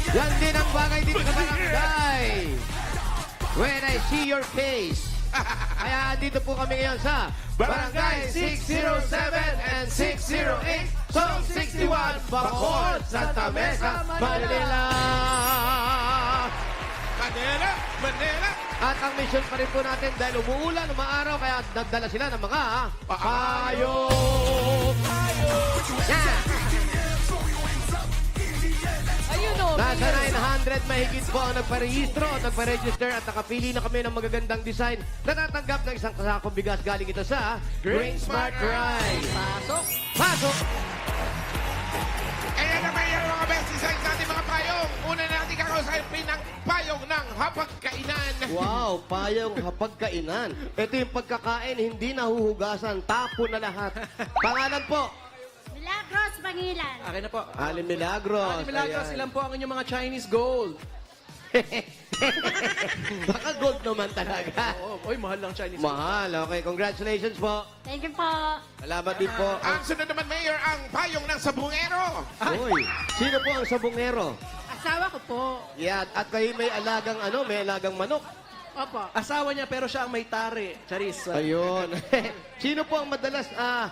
Yan din ang bagay dito sa barangay. When I see your face. Kaya dito po kami ngayon sa Barangay 607 and 608, Zone 61, Bacoor, Santa Mesa, Manila. Manila! At ang mission pa rin po natin dahil umuulan, umaaraw, kaya nagdala sila ng mga payong. Yeah. Ayun o. Nasa 900 mahigit po ang nagparehistro at nagparegister at nakapili na kami ng magagandang design na tatanggap ng isang kasakong bigas galing ito sa Grain Smart Rice. Pasok. Pasok! Ayan naman yung mga best design sa ating mga payong. Una na natin kakausapin ng payong ng hapagkainan. Wow, payong hapagkainan. Ito yung pagkakain, hindi nahuhugasan, tapo na lahat. Pangalan po, Milagros Bangilan. Akin na po. Alim Milagros. Aling Milagros, Ayan. ilan po ang inyong mga Chinese gold? Baka gold naman talaga. Oo, oy, mahal lang Chinese gold. Mahal, okay. Congratulations po. Thank you po. Salamat din po. Ang sunod naman, Mayor, ang payong ng sabungero. Uy, sino po ang sabungero? Asawa ko po. Yan, at kayo may alagang may alagang manok. Opo. Asawa niya pero siya ang may tari. Charis. Ayun. Sino po ang madalas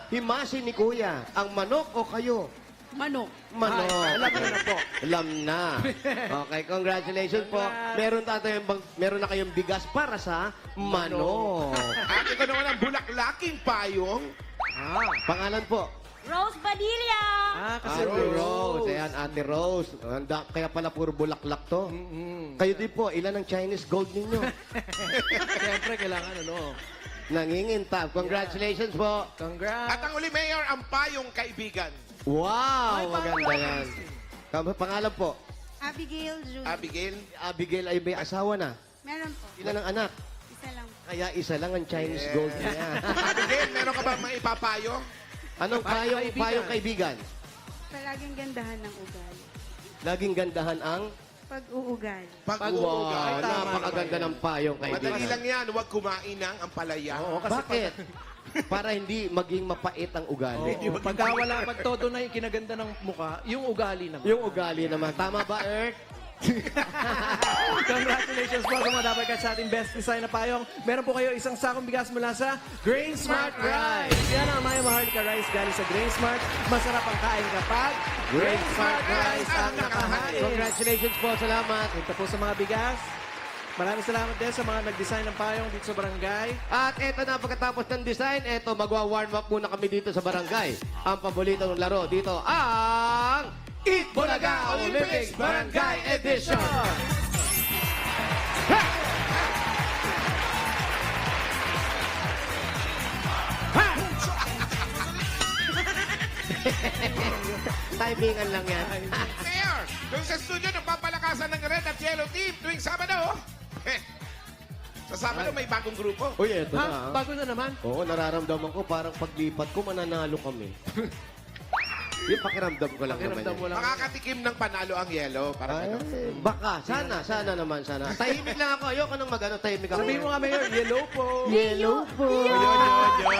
himasin ni Kuya? Ang manok o kayo? Manok. Manok. Ay, alam niyo na po. Alam na. Okay, congratulations po. Meron na kayong bigas para sa manok. At ito naman ang bulaklaking payong. Pangalan po? Rose Badilla. Kasi Ate Rose. Ayan, Ate Rose. Kaya pala puro bulaklak to. Kayo din po, ilan ang Chinese gold ninyo? Siyempre, kailangan ano. Nangingintab. Congratulations po. At Congrats. ang uli, Mayor, ang payong kaibigan. Wow, maganda yan. Pangalan po? Abigail June. Abigail. Abigail ay may asawa na. Meron po. Ilan ang anak? Isa lang. Kaya isa lang ang Chinese gold niya. Abigail, meron ka ba maipapayo? Anong payong kaibigan? Palaging gandahan ng ugali. Laging gandahan ang... Pag-uugali. Pag-uugal. Wow, napakaganda ng payong Madali lang kaibigan. yan, huwag kumain ng ampalaya. Oo, kasi Bakit? Para hindi maging mapait ang ugali. pagka wala, pag todo na yung kinaganda ng mukha, yung ugali naman. Yung ugali naman. Tama ba, Eric? Congratulations po sa mga dapat kayo sa ating best design na payong. Meron po kayo isang sakong bigas mula sa Grain Smart Rice. Yan ang Maya Maharlika Rice galing sa Grain Smart. Masarap ang kain kapag Grain Smart Rice ang nakahain. Congratulations po. Salamat. Ito po sa mga bigas. Maraming salamat din sa mga nag-design ng payong dito sa barangay. At eto na, pagkatapos ng design, eto, magwa-warm up muna kami dito sa barangay. Ang paboritong laro dito ang Eat Bulaga Olympics Barangay Edition! Ha! Ha! Timingan lang yan. Mayor, doon sa studio, nagpapalakasan ng red at yellow team tuwing Sabado. Sa Sabado, may bagong grupo. Uy, eto na. Ha? Bago na naman. Oo, nararamdaman ko parang paglipat ko, mananalo kami. Yung pakiramdam ko lang Pakiramdam mo naman. lang. Makakatikim ng panalo ang yellow. Para Ay, baka. Sana naman, sana. Tahimik lang ako. Ayoko nang mag-ano, tahimik ako. Sabihin mo nga, Mayor, yellow po. Yellow po.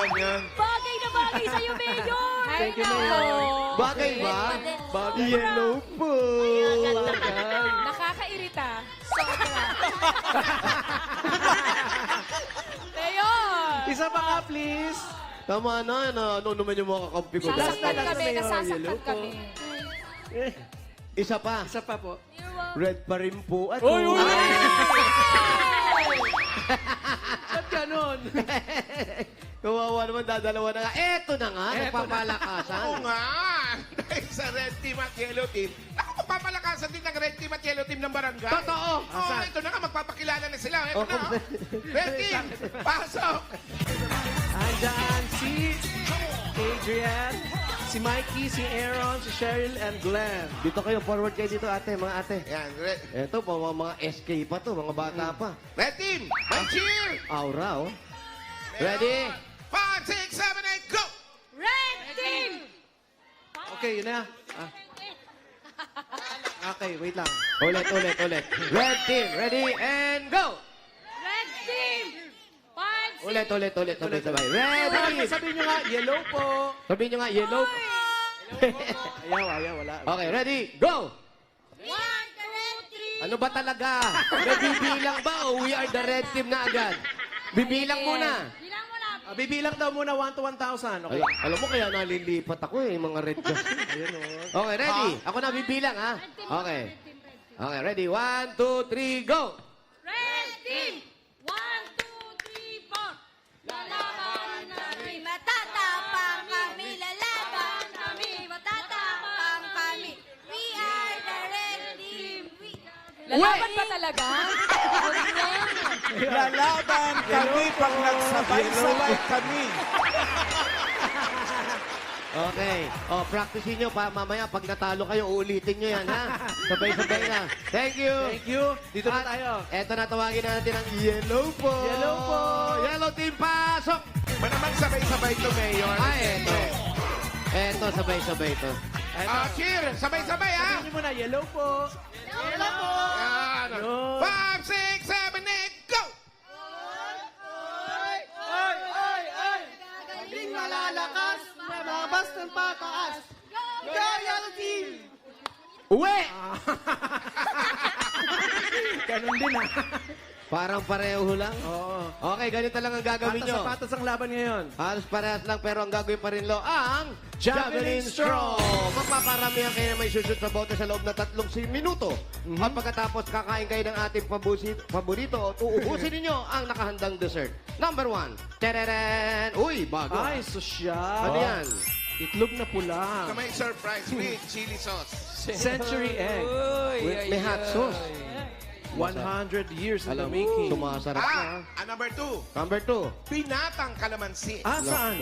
Yun. Bagay na bagay sa'yo, Mayor! Thank you, Mayor. Bagay ba? Bagay. Yellow po. Nakakairita. Sobra. Mayor! Isa pa nga, please. Tama na, ano naman yung mga kakampi ko. Sasaktan Last kami, na, Mayor. nasasaktan Yellow po. kami. Isa pa. Isa pa po. Red pa rin po. At Uy! Ba't ganon? Kawawa naman, dadalawa na nga. Eto na nga, Oo nagpapalakasan. nga. Dahil sa red team at yellow team. Ako, magpapalakasan din ng red team at yellow team ng barangay. Totoo. Oo, ito na nga, magpapakilala na sila. Ito Oh, na. oh. Red team, pasok. Andyan si Adrian, si Mikey, si Aaron, si Cheryl, and Glenn. Dito kayo, forward kayo dito, ate, mga ate. Yan, red, Eto, mga SK pa to, mga bata pa. red team, may cheer. Aura, oh. Ready? 5, 6, 7, 8, go! Red Team! Okay, yun na. Okay, wait lang. Ulit. Red team, ready, and go! Red Team! 5, Ulit, sabay. Sabi, Ready! sabihin nyo nga, yellow po. Sabihin nyo nga, yellow. Ayaw, wala. Okay, ready? Go! 1, 2, 3. Ano ba talaga? May bibilang ba o we are the red team na agad? Bibilang muna. Bilang mo na. Bibilang daw muna 1 to 1,000. Okay. Ay, alam mo kaya nalilipat ako eh, mga red gas. Ayun o. Okay, ready? Ako na bibilang ha? Okay. Okay, ready? 1, 2, 3, go! Red team! 1, 2, 3, 4. Lalaban namin. Matatapang kami. Lalaban kami. Matatapang kami. We are the red team. Lalaban pa talaga? Lalaban kami pag nagsabay-sabay kami. Okay. Oh, practicein nyo pa. Mamaya, pag natalo kayo, uulitin nyo yan, ha? Sabay-sabay na. Thank you. Thank you. Dito na At tayo. Eto na, tawagin na natin ang yellow po. Yellow po. Yellow team, pasok! Ba naman sabay-sabay to, Mayor? Ay, eto. Eto, sabay-sabay to. Cheer! Sabay-sabay, ha? Sabihin mo na, yellow po. Yellow po! Yan. Yun. 5, 6, 7, 8, go! Maging malalakas, lumabas ng pataas. Go, yellow team! Uwi! Ganun din ah. Parang pareho lang. Oo. Okay, ganito lang ang gagawin Patas nyo. sa patas ang laban ngayon. Halos parehas lang, pero ang gagawin pa rin lo ang Javelin Javelin Straw. Straw. Magpaparamihan kayo na may susut sa bote sa loob na 3 minuto. At pagkatapos, kakain kayo ng ating paborito at uubusin ninyo ang nakahandang dessert. Number 1. Tereren! Uy, bago. Ay, sosyal. Ano yan? Itlog na pula. Na may surprise with chili sauce. Century egg. May hot sauce. 100 years in the Alam mo, making. sumasarap na. Number 2. Number 2. Binatang kalamansi. Ah, saan?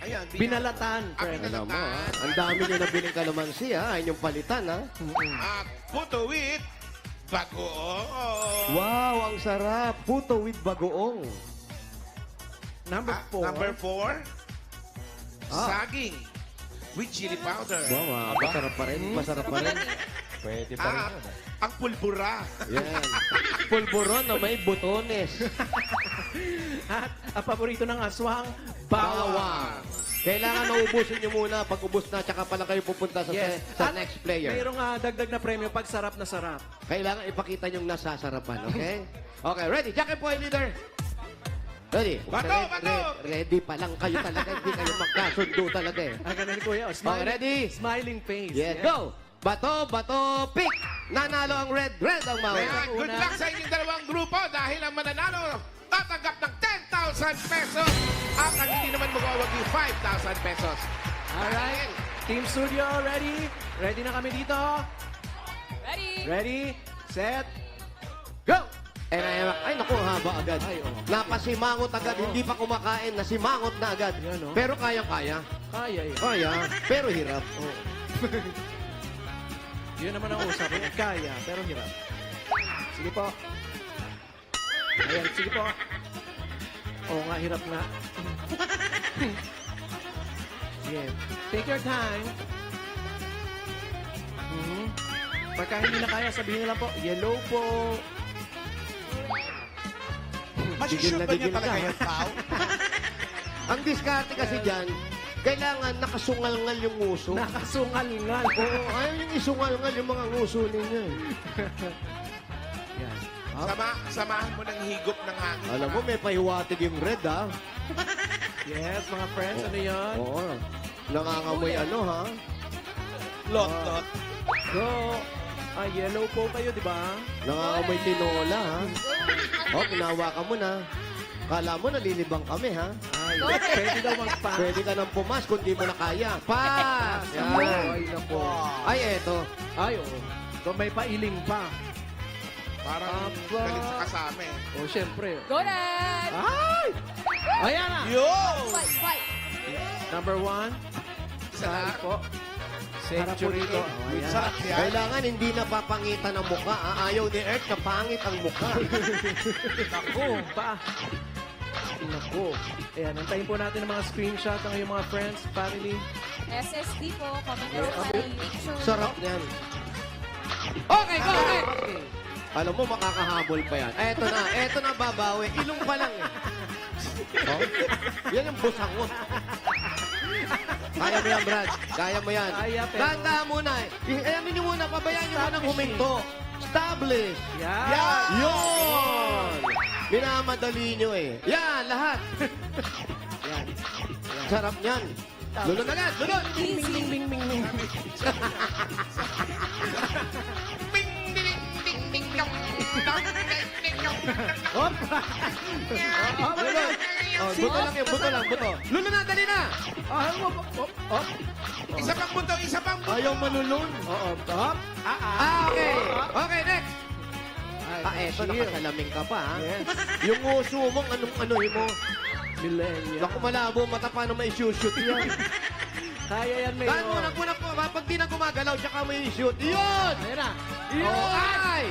Ayan, Binalatan, Ah, friend. Alam mo, ha? Ang dami nyo nabiling kalamansi, ha? Ayun yung palitan, ha? At puto with bagoong. Wow, ang sarap. Puto with bagoong. Number 4. Number 4. Ah. Saging with chili powder. Wow, masarap pa rin. Masarap pa rin. At ang pulbura. Yan. Pulburon na may butones. At ang paborito ng aswang, bawang. Bawang. Kailangan maubusin nyo muna. Pag ubus na, tsaka pala kayo pupunta sa, Yes. sa At next player. Mayroong dagdag na premyo pag sarap na sarap. Kailangan ipakita yung nasasarapan, okay? Okay, ready? Jackie Boy, leader. Ready? Bato, bato! Ready pa lang kayo talaga. Hindi kayo magkasundo talaga eh. Ang ganun ni Kuya. Okay, ready? Smiling face. Yes, go! Bato, bato, pick! Nanalo ang red. Red ang Kaya mawala. good luck sa inyong dalawang grupo dahil ang mananalo tatanggap ng 10,000 pesos at ang hindi naman magwawagi 5,000 pesos. Alright. Team Studio, ready? Ready na kami dito? Ready? Ready, set, Go! Ay, naku, haba agad. Ay, oh. Napasimangot agad, hindi pa kumakain, nasimangot na agad. Yan, oh. Pero kayang-kaya. Kaya yan. Kaya, pero hirap. Yun naman ang usapan. Kaya, pero hirap. Sige po. Ayan, sige po. Oo nga, hirap nga. Sige. Take your time. Pagka hindi na kaya, sabihin nyo lang po, yellow po. Masushoot ba niya Digil na talaga digil yung tao? Ang diskarte kasi dyan, kailangan nakasungal-ngal yung nguso. Nakasungal-ngal. Oo, ayaw yung isungal-ngal yung mga nguso ninyo. Yan. Samahan mo ng higop ng hangin. Alam mo, may pahiwatig yung red, ha? Yes, mga friends, ano yan? Oo. Nangangamoy ano, ha? Lot-lot. So, yellow po kayo, di ba? Nangangamoy tinola, ha? Oh, ginawa ka mo na. Kala mo, nalilibang kami, ha? Ay, pwede daw magpa. Pwede ka nang pumas kung di mo na kaya. Pass! Yan. Ay, nako. Ay, eto. Ay, oo. So, may pailing pa. Parang Aba. galit sa kasama eh. O, syempre. Go Red! Ay! Ayan na! Yo! Fight, fight! Number 1. Saan po? Century Harap po to. dito. Ayan. Sarap yan. Kailangan hindi na papangitan ang mukha. Ayaw ni Earth na pangit ang mukha. Naku, pa. Naku. Ayan, antayin po natin ang mga screenshot ng iyong mga friends, family. SSD po. Comment picture. Sarap niyan. Okay, go Red! Okay. Alam mo, makakahabol pa yan. Eto na babawi. Ilong pa lang eh. Oh? Yan ang busangot. Kaya mo yan, Brad. Kaya mo yan. Kaya, pero- Dahan-dahan muna. Ayamin niyo muna. Pabayaan niyo muna huminto. Establish. Yan. Yun! Minamadali niyo eh. Yan, lahat. Yan. Sarap niyan. Lunod agad, lunod. Bing, bing, bing, bing, bing. Bing, ding, ding, ding, dong, dong, ding, ding, dong. Hop. Lunod. Oh, buto lang yun, buto lang, buto. Lunod na, dali na. Hop. Hop. Isa pang buto, isa pang buto. Ayaw manulun. Oo. Hop. Okay. Okay, next. Eto, Chill. nakasalaming ka pa, ha? Yes. Yung uso mong anong-anohin mo. Millennial. Naku, malabo, mata paano may shoot yan. Kaya yan, Mayor. Dahil muna po, pag di na gumagalaw, tsaka may shoot. Yun! Ayan na. Yun! Ay!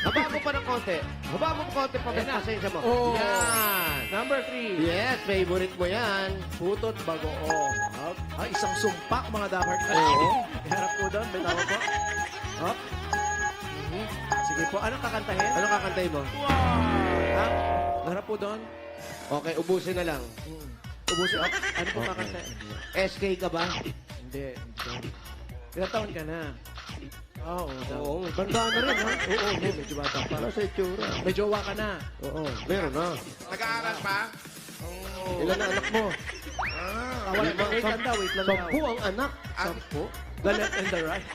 Haba mo pa ng konti. Haba mo konti pa, Ayan na. pasensya mo. Oh. Yan! Number 3. Yes, favorite mo yan. Putot bagoong. Hop. Ay, isang sumpak, mga dapat. Oo. Iharap po doon. Bitawa po. Hop. Mhm. Sige po. Anong kakantahin? Ano kakantay mo? Ha? Harap po doon. Okay, ubusin na lang. Ubusin. Hop. Ano po kakantahin? SK ka ba? Hindi. Ilang taon ka na? Oo. Oo, banda na rin, ha? Oo, medyo bata pa. Nasa itsura. May jowa ka na. Oo, meron na. Nag-aaral pa? Ilan na anak mo? Wait lang daw, wait lang daw. 10 ang anak. 10? The left and the right.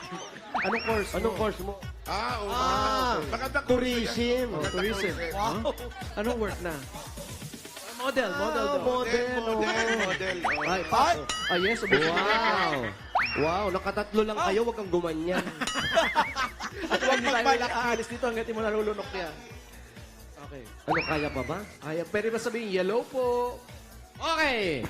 Anong course? Anong course mo? Oo. Ah, Magandang tourism. Oh, tourism. Wow. Anong work na? Model daw. Model. Ay, pass. Ah, yes, ubusin mo. Wow. Wow, nakatatlo lang kayo, wag kang gumanyan. At huwag hindi tayo aalis dito hanggang di mo nalulunok yan. Okay. Ano, kaya pa ba? Ay, pwede ba sabihin yellow po? Okay.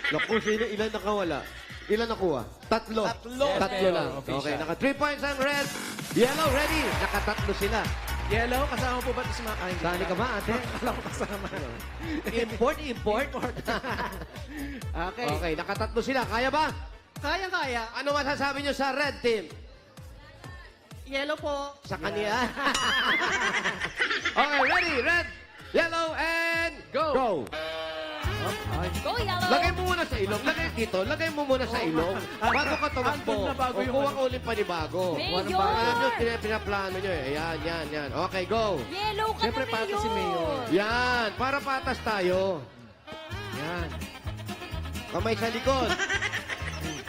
Naku, sino ilan nakawala? Ilan nakuha? Tatlo. Tatlo lang. Okay, naka 3 points ang red. Yellow, ready. Nakatatlo sila. Yellow, kasama po ba ito si mga... Ay, Sali ka ba, ate? Alam ko kasama. Import? Okay. Okay, nakatatlo sila. Kaya ba? Kaya. Ano masasabi nyo sa red team? Yellow po. Sa kanya. Okay, ready? Red, yellow, and go! Ay. Go, yellow! Lagay mo muna sa ilong. Lagay dito. Lagay mo muna sa ilong. Bago ka tumakbo. Andun na bago O yung kuha ano. ka ulit panibago. Mayor! Alam nyo, pinaplano nyo eh. Ayan, yan. Okay, go. Yellow ka Siyempre, na, pata si Mayor. Yan, para patas tayo. Yan. Kamay sa likod.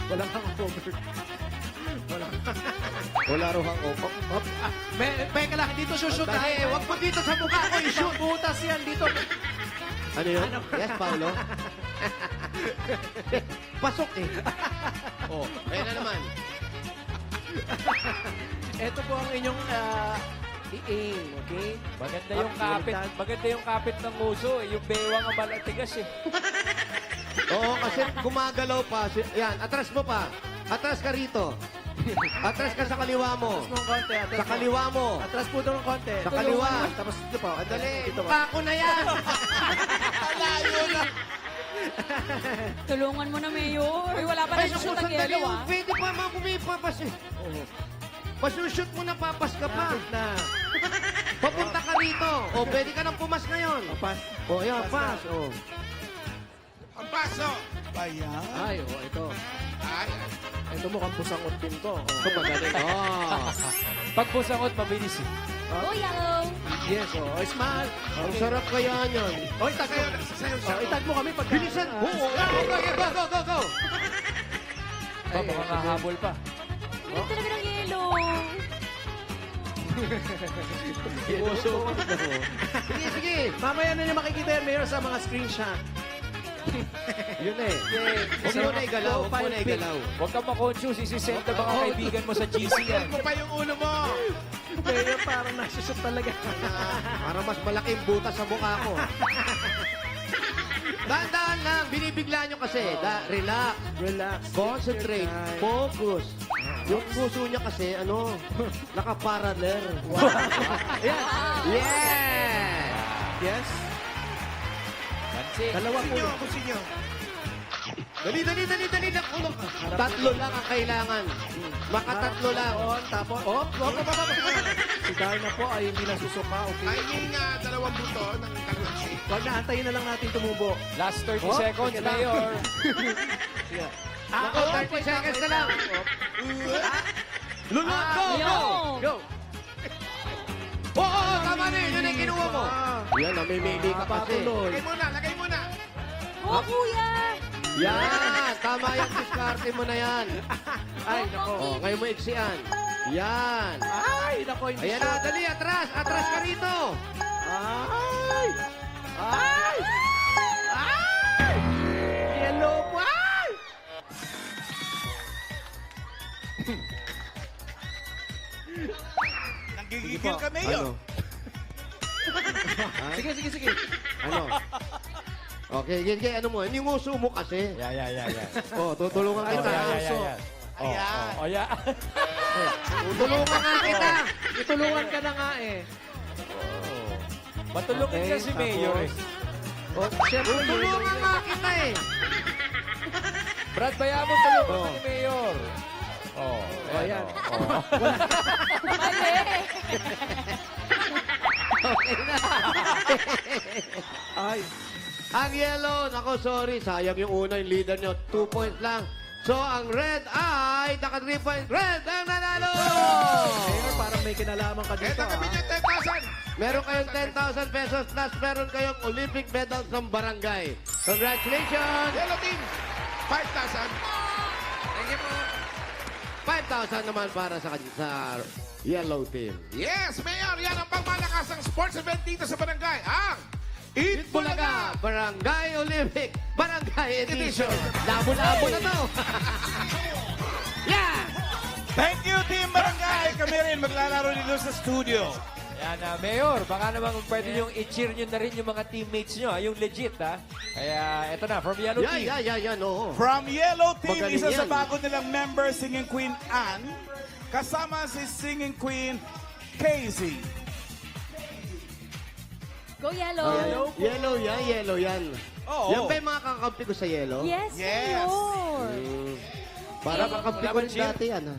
Walang hangover. Wala ro hang opok. Peka lang, dito shoot Dahil, wag mo dito sa mukha ko Shoot i-shoot. butas yan dito. Ano yun? Yes, Paolo? Pasok eh. Oh, ayan na naman. Ito po ang inyong i-aim, okay? Maganda yung kapit. Maganda yung kapit ng uso. Yung bewang ang malatigas eh. Oo, kasi gumagalaw pa. Yan, atras mo pa. Atras ka rito. Atras ka sa kaliwa mo. Atras mo ng konti. Atras Sa mo. kaliwa mo. Atras po doon ng konti. Sa kaliwa. Tapos dito po. Dali, Dito po. mukha ko na yan. Tulungan mo na, Mayor. Uy, wala pa Ay, na naku, shoot ang sandali. yellow, ah. Pwede pa mga pumipapas eh. Pasushoot mo na, papas ka pa. Kapit na. Papunta ka rito. O, pwede ka nang pumas ngayon. Pass. O, yan, Pass pas. O. Ang paso. Bayan. Ay, ito. Ay, Ito mukhang pusangot din to. Ito magaling. Oh. Pag busangot, mabilis eh. Go, yellow! Yes, smile. Ang sarap kaya yan. O, itag mo. sasayaw siya. Itag mo kami pag... Bilisan. Oo. Go. Pa, baka kahabol pa. Ulit talaga ng yellow. Uso. Sige. Mamaya na niyo makikita yan, Mayor, sa mga screenshot. Yun eh. Huwag mo na igalaw. Huwag mo na igalaw. Huwag kang makonscious. Isisend na baka kaibigan mo sa GC yan. Ko pa yung ulo mo. Mayor, parang nasusot talaga. Para mas malaking butas sa mukha ko. Dahan-dahan lang. Binibigla nyo kasi. Relax. Relax. Concentrate. Take your time. Focus. Yung puso niya kasi, naka-parallel. Yeah! Yes. Pansin. Dalawa po. Sinyo. Dali. Nakulong. Tatlo lang ang kailangan. Makatatlo lang. Tapos, si Darna po ay hindi nasusuka, okay? Timing dalawang buto ng kalamansi. Wag na, antayin na lang natin tumubo. Last 30 Oh, seconds, sige lang. Mayor. Ako, 30 seconds na lang. Lunod, go! Oo, tama na yun. Yun ang kinuha mo. Yan, namimili ka kasi. Patuloy. Lagay muna. Oh, kuya! Yan, tama yung diskarte mo na yan. Ay, nako. Oh, ngayon mo iksian. Yan. Ay, nako, hindi Ayan na, dali, atras. Atras ka rito. Ay! Ay! Ay! Yellow po! Ay! Nanggigigil ka, Mayor. Ano? Sige. Ano? Okay, sige, ano mo? Hindi mo sumo kasi. Yeah. Oh, tutulungan kita. Yeah. Tutulungan nga kita. Itulungan ka na nga eh. Matulungin Okay, ka si Mayor eh. Oh, siyempre, Tutulungan nga kita eh. Brad, bayaan mo tulungan Oh. ka ni Mayor. Oh, ayan. Mali! Okay na. Ay, Ang yellow, nako sorry, sayang yung una yung leader nyo. 2 points lang. So, ang red ay, naka 3 points. Red ang nanalo! Mayor, parang may kinalaman ka dito. Eto kami yung 10,000. Meron kayong 10,000 pesos plus meron kayong Olympic medal ng barangay. Congratulations! Yellow team, 5,000. Thank you po. 5,000 naman para sa yellow team. Yes, Mayor, yan ang pangmalakasang sports event dito sa barangay. Ang Eat Bulaga! Barangay Olympic, Barangay Edition. Labo-labo na to. Yeah! Thank you, Team Barangay. Kami rin maglalaro dito sa studio. Yan na, Mayor, baka naman kung pwede nyo i-cheer nyo na rin yung mga teammates nyo, yung legit, ha? Kaya, eto na, from Yellow Team. Yeah, oo. From Yellow Team, Magaling isa sa yan. bago nilang member, Singing Queen Anne. Kasama si Singing Queen Casey. Go yellow! Yellow yan. Oo. Yan ba yung mga kakampi ko sa yellow? Yes, Yes. Mayor! Para kakampi ko rin dati yan, ha?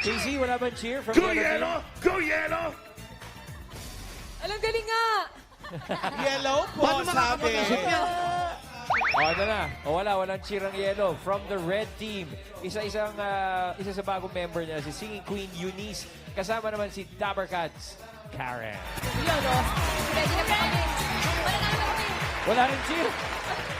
Casey, wala bang cheer from Yellow Team? Go Yellow! Alam, galing nga! Yellow po, Paano sabi. makakapag-isip yan? Ito na. Walang cheer ang Yellow. From the Red Team, isa sa bagong member niya, si Singing Queen Eunice. Kasama naman si Dabber Cats, Karen. Yun, oh. Ready na po kami. Mananalo kami. Wala rin cheer.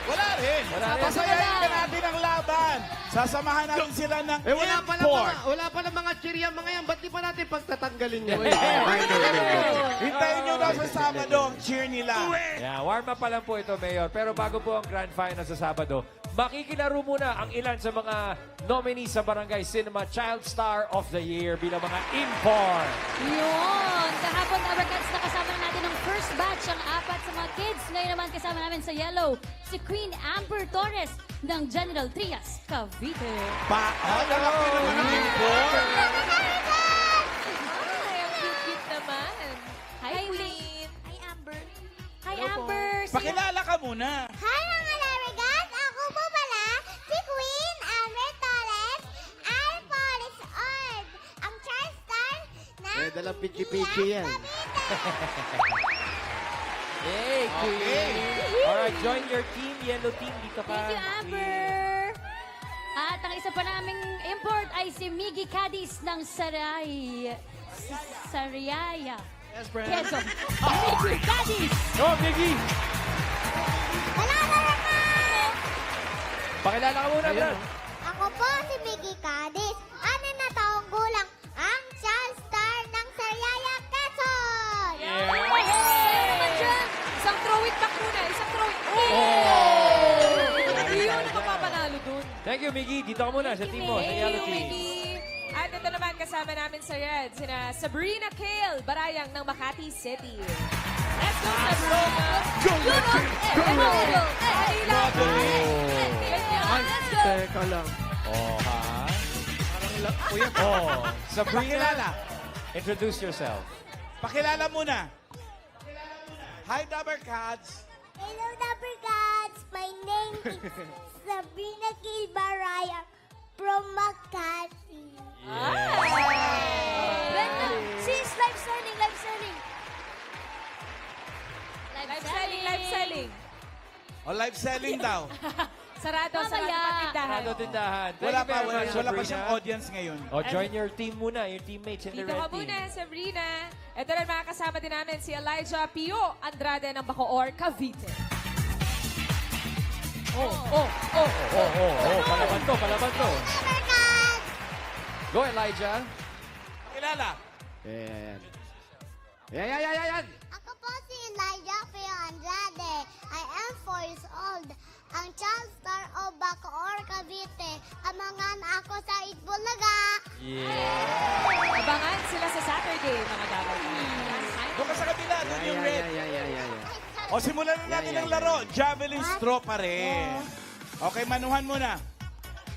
Wala rin. Pasayahin ka natin ang laban. Sasamahan natin sila ng import. Wala pa lang mga cheer yan, mga yan. Ba't di pa natin pagtatanggalin yan? Hintayin nyo daw sa Sabado ang cheer nila. Yeah, warm up pa lang po ito, Mayor. Pero bago po ang grand final sa Sabado, makikilaro muna ang ilan sa mga nominees sa Barangay Cinema Child Star of the Year bilang mga import. Yun! Kahapon, Abercats, nakasama na natin ang first batch, ang 4 sa mga kids. Ngayon naman kasama namin sa yellow, si Queen Amber Torres ng General Trias, Cavite. Lalaki naman ang import. Ay, ang cute-cute naman. Hi, Queen. Hi, Amber. Hi, Amber. Pakilala ka muna. Hi mga Larigas! Ako po pala si Queen Amber Torres Air Force Orb, ang child star ng Eh, dalang pichi-pichi yan. Hey, Queen! Alright, join your team, Yellow Team. Dito ka. Thank you, Amber. At ang isa pa naming import ay si Miggy Cadiz ng Sariaya. Yes, Brad. Quezon. Miggy Cadiz! Go, Miggy! Wala na naman! Pakilala ka muna, Brad. Ako po si Miggy Cadiz, 6 na taong gulang, ang child star ng Sariaya, Quezon! Sa'yo naman dyan. Isang throw it back muna. Isang throw it. Oh! Yun ang mapapanalo dun. Thank you, Miggy. Dito ka muna sa team mo, sa Yellow Team. At ito naman kasama namin sa Red, sina Sabrina Kale, Barayang ng Makati City. Let's go, Sabrina! Go, go, Ay, teka lang. Oh, ha? Sabrina, Pakilala. introduce yourself. Pakilala muna. Hi, Dabber Cats. Hello, Dapper Cats! My name is Sabrina K. Baraya from Makati. Sis, live selling, live selling. Live selling. O live selling daw. Sarado Mamaya. pa tindahan. Ano tindahan? Thank Wala you pa, very much, wala pa Sabrina. siyang audience ngayon. O, join your team muna, your teammates in the Dito red ka team. muna, Sabrina. Ito rin mga kasama din namin si Elijah Pio Andrade ng Bacoor, Cavite. Oh, palaban to. Go, Elijah. Kilala. Yan. Ako po si Elijah Pio Andrade. I am 4 years old. Ang child star of Bacoor, Cavite. Amangan ako sa Itbulaga. Yeah. Abangan sila sa Saturday, mga dapat. Doon ka sa kabila, doon yung red. Yan. O simulan na natin ang laro. Javelin straw pa rin. Okay, manuhan muna.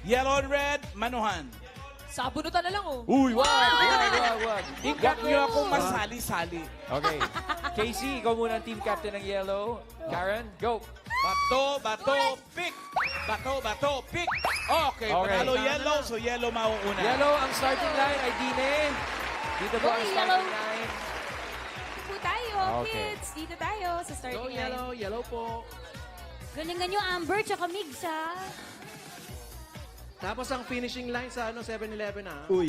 Yellow and red, manuhan. Sabunutan na lang, oh. Uy, wag. Huwag niyo akong masali-sali. Okay. Casey, ikaw muna ang team captain ng yellow. Karen, go. Bato, pick. Bato, pick. Okay, Okay. panalo yellow, so yellow mauuna. Yellow, ang starting line ay Dine. Dito po ang Go, starting yellow. line. Dito po tayo, Okay. kids. Dito tayo sa Go starting line. yellow, yellow po. Galingan nyo, Amber, tsaka Migs, ha? Tapos ang finishing line sa 7-Eleven ah. Uy.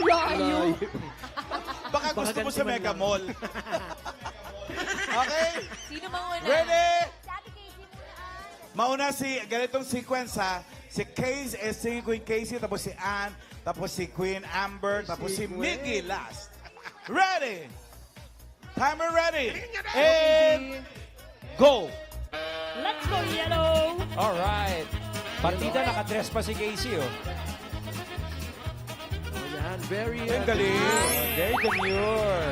Layo. Baka gusto mo sa ganti man Mega lang. Mall. Okay, Sino mauna? ready? Mauna si, ganitong sequence ha. Si Queen Casey, tapos si Ann, tapos si Queen Amber, tapos si Miggy last. Ready? Timer ready? And go! Let's go, yellow. Alright. Partida, nakadress pa si Casey, oh. Yan, very Ang galing. Very demure.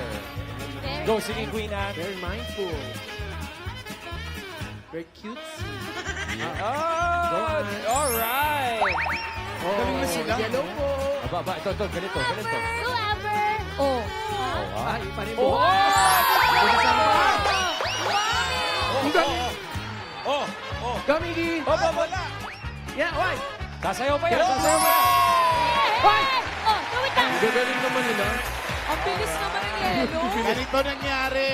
Go, sige, Queen Anne. very mindful. Very cutesy. Oh, alright. Galing na sila. Yellow po. Aba, ito, ganito. Go, Amber. Oh. Ay, panimbo. Oh! Gamigi. Wala! Yeah, why? Sasayaw pa yan. Oh, gawin ka. Gagaling naman nila. Ang bilis naman ng yellow. Ganito nangyari.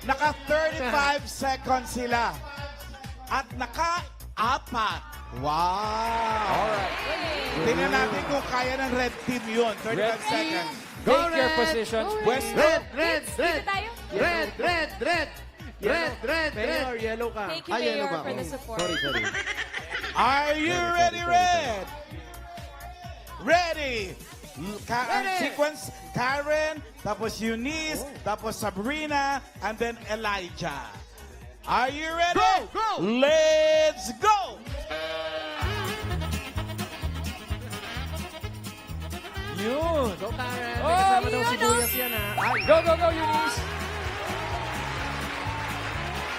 Naka 35 seconds sila. At naka-apat. Wow! Alright. Tingnan natin kung kaya ng red team yun. 35 Red team. seconds. Take your positions, please. Dito tayo. Mayor, yellow ka. Thank you, Mayor, for the support. Sorry. Are you ready, Red? Ready! Ang sequence, Karen, tapos Eunice, tapos Sabrina, and then Elijah. Are you ready? Go! Let's go! Yun. Go, Karen. Oh, May kasama daw yun, si Buyas yan ha. Ay, Go, Eunice.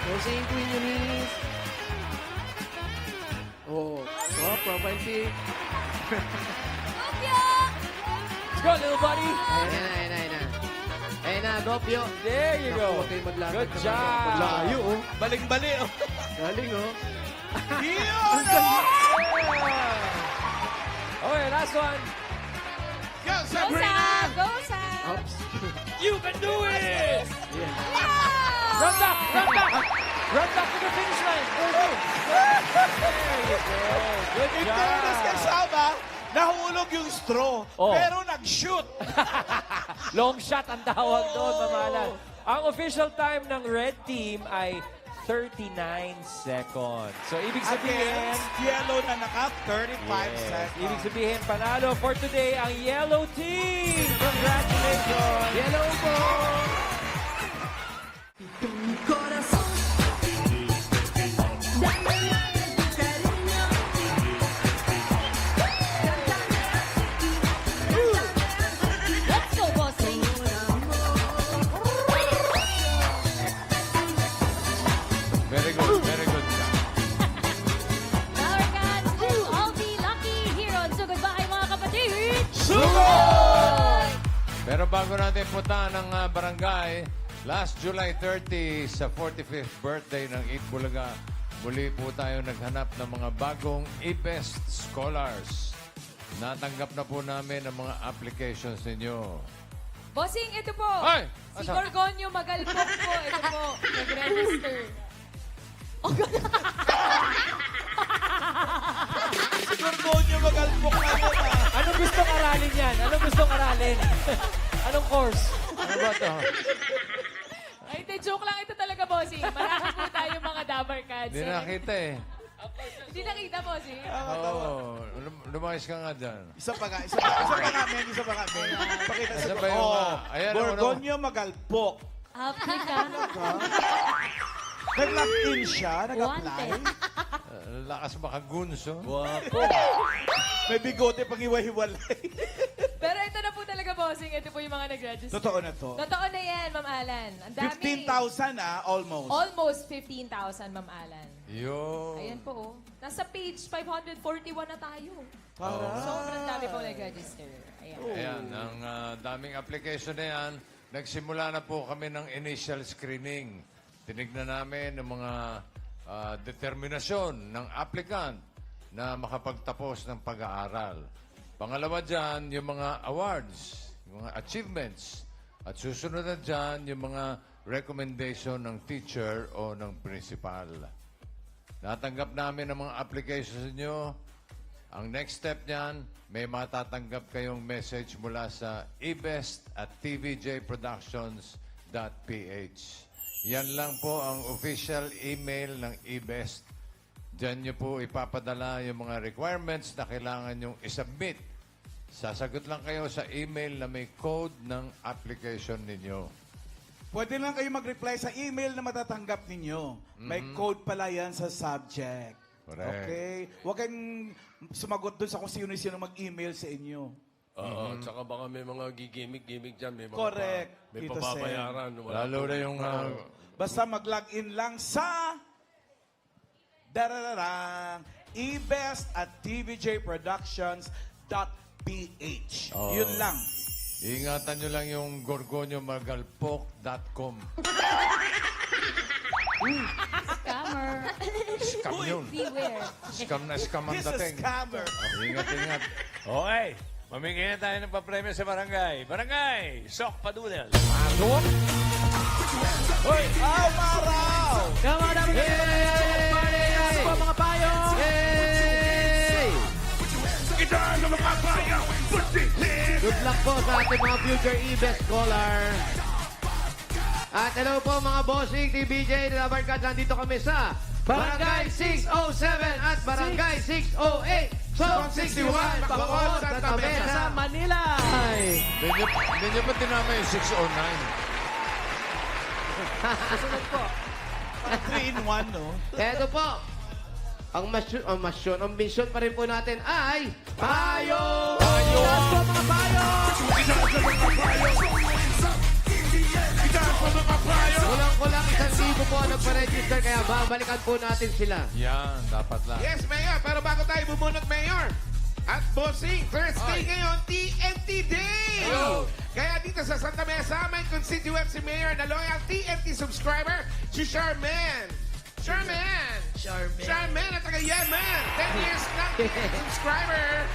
Rosing Queen Eunice. Oh, profile pic. Let's go, little buddy. Ayun na, Gopyo. There you go. Huwag kayong maglatag Good na job. Layo, oh. Baling-bali, oh. Galing, oh. Yun! Okay, last one. Go, Go, Sabrina! Sam! Go, Sam! Oops. You can do it. Yeah. Run back to the finish line. There you go. Good In fairness kay job. Saba, nahulog yung straw, Oh. pero nag-shoot. Long shot ang tawag doon, mamalan. Ang official time ng red team ay 39 seconds. So, ibig sabihin, Against yellow na naka 35 yes, seconds. ibig sabihin, panalo for today ang yellow team. Congratulations. Yellow po. Let's go, bossing. Very good, very good. Power Cats will all be lucky heroes. So goodbye, mga kapatid. Sugod! Pero bago natin punta ng barangay, last July 30 sa 45th birthday ng Eat Bulaga muli po tayo naghanap ng mga bagong e-best scholars. Natanggap na po namin ang mga applications ninyo. Bossing, ito po. Ay! Si Asa? Gorgonio Magalpok po. Ito po. Nag-register. Gorgonio magalpok na yun, ah. Anong gustong aralin yan? Anong gustong aralin? Anong course? Ano ba ito? Ay, hindi. Joke lang ito talaga, Bossing. Marami po tayo mga Dabar Cats. Hindi nakita eh. Hindi nakita, Bossing. Oo, lumayas ka nga dyan. Isa pa nga, isa pa nga, men. Pakita sa Isa pa yung, ayan, Gorgonio magalpok. Applicant. Nag-lock-in siya, nag-apply. Wanted. Lakas makagunso. Wapo. May bigote pang iwa-hiwalay. Pero ito na po talaga, Bossing. Ito po yung mga nag-register. Totoo na to. Totoo na yan, Ma'am Alan. Ang dami. 15,000 almost. Almost 15,000, Ma'am Alan. Yun. Ayan po, oh. Nasa page 541 na tayo. Para. Sobrang dami po nag-register. Ayan. Ayan, ang daming application na yan. Nagsimula na po kami ng initial screening. Tinignan namin ang mga determinasyon ng applicant na makapagtapos ng pag-aaral. Pangalawa dyan, yung mga awards, yung mga achievements. At susunod na dyan, yung mga recommendation ng teacher o ng principal. Natanggap namin ang mga applications nyo. Ang next step niyan, may matatanggap kayong message mula sa ebest@tvjproductions.ph. Yan lang po ang official email ng eBest. Diyan nyo po ipapadala yung mga requirements na kailangan nyong isubmit. Sasagot lang kayo sa email na may code ng application ninyo. Pwede lang kayo mag-reply sa email na matatanggap ninyo. May code pala yan sa subject. Correct. Okay? Huwag kayong sumagot dun sa kung sino-sino mag-email sa inyo. Oo, tsaka baka may mga gigimik-gimik dyan. May mga Correct, may Tito pababayaran. Lalo na yung... Basta mag-login lang sa darararang ebest@tvjproductions.ph. Yun lang. Ingatan nyo lang yung gorgoniomagalpok.com. Scammer. Scam yun. Beware. Scam na scam ang He's a dating. scammer. Ingat, ingat. Okay, mamigay na tayo ng papremyo sa barangay. Barangay, Sok Padudel. Maraw! Kama namin po mga payo. Yay! Good luck po sa ating mga future e-best scholar. At hello po mga bossing, TBJ, Dabar Cats. Nandito kami sa Barangay 607 at Barangay 608. Zone 61, Bacoor, Santa Sa Mesa. Manila. Hindi nyo ba tinama yung 609? Susunod po. 3-in-1, no? Eto po. Ang mission pa rin po natin ay Payo! Last po mga payo. Kulang-kulang 1,000 po ang nagpa-register kaya babalikan po natin sila. Yan, dapat lang. Yes, Mayor. Pero bago tayo bumunot, Mayor, at Bossing, Thursday ngayon, TNT Day! Kaya dito sa Santa Mesa, may constituency mayor na loyal TNT subscriber, si Charmaine. Charmaine at taga-Yemen. 10 years lang TNT subscriber.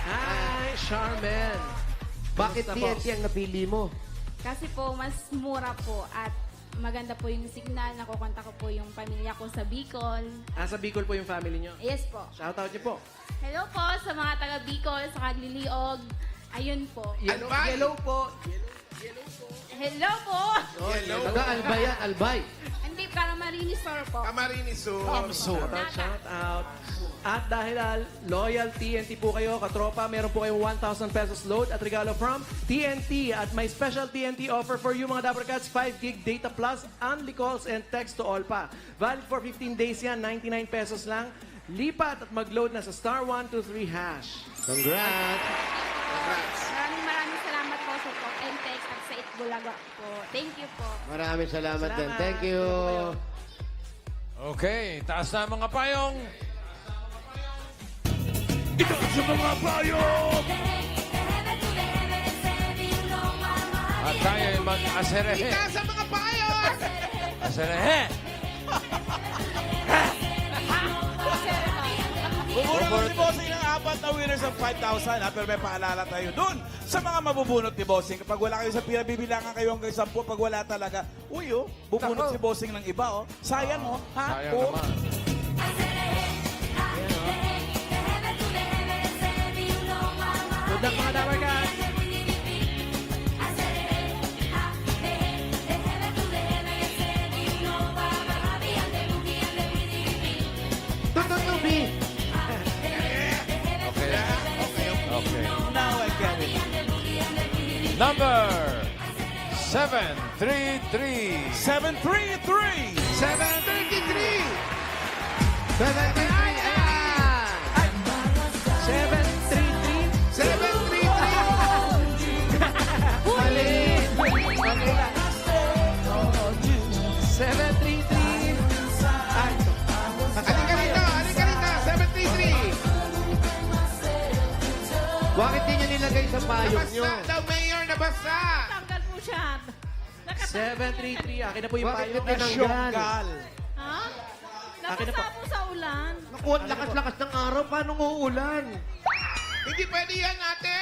Hi, Charmaine. Bakit Kamusta po? TNT ang napili mo? Kasi po, mas mura po at maganda po yung signal. Nakukonta ko po yung pamilya ko sa Bicol. Sa Bicol po yung family nyo. Yes po. Shoutout niyo po. Hello po sa mga taga Bicol, sa Kagliliog. Ayun po. Albay. Yellow po. Hello po! Taga-Albay yan, Albay. Hindi, para Marinis Store po. Camarines Sur. Shout out. At dahil loyal TNT po kayo, katropa, meron po kayong 1,000 pesos load at regalo from TNT. At may special TNT offer for you mga Dabar Cats, 5 gig data plus, only calls and text to all pa. Valid for 15 days yan, 99 pesos lang. Lipat at mag-load na sa *123#. Congrats. Maraming salamat po sa Talk and Text at sa Itbulaga po. Thank you po. Maraming salamat din. Thank you. Okay, taas na mga payong. At tayo ay mag-aserehe. Itaas ang mga payo! Aserehe! Mabubunot si Bossing ng 4 na winners of 5,000. Ha? Pero may paalala tayo dun sa mga mabubunot ni Bossing. Kapag wala kayo sa pila, bibilangan kayo hanggang 10. Pag wala talaga, bubunot si Bossing ng iba. Sayang, ha? Sayang naman. Good luck mga Dabber Cats. Tututubi. Okay. Okay. Now I get it. Number 733. 733. 733. 733. Ayan. 733. 733. Mali. Mali lang. 733. Ay, Halika rito, 733. Bakit di nyo nilagay sa payong nyo? Nabasa daw, Mayor, nabasa. Tanggal po siya. 733. Akin na po yung Bakit payong. nyo tinanggal? Ha? Akin na po. Nabasa po sa ulan. Naku, ang lakas-lakas ng araw. Paano uulan? Hindi pwede yan, ate.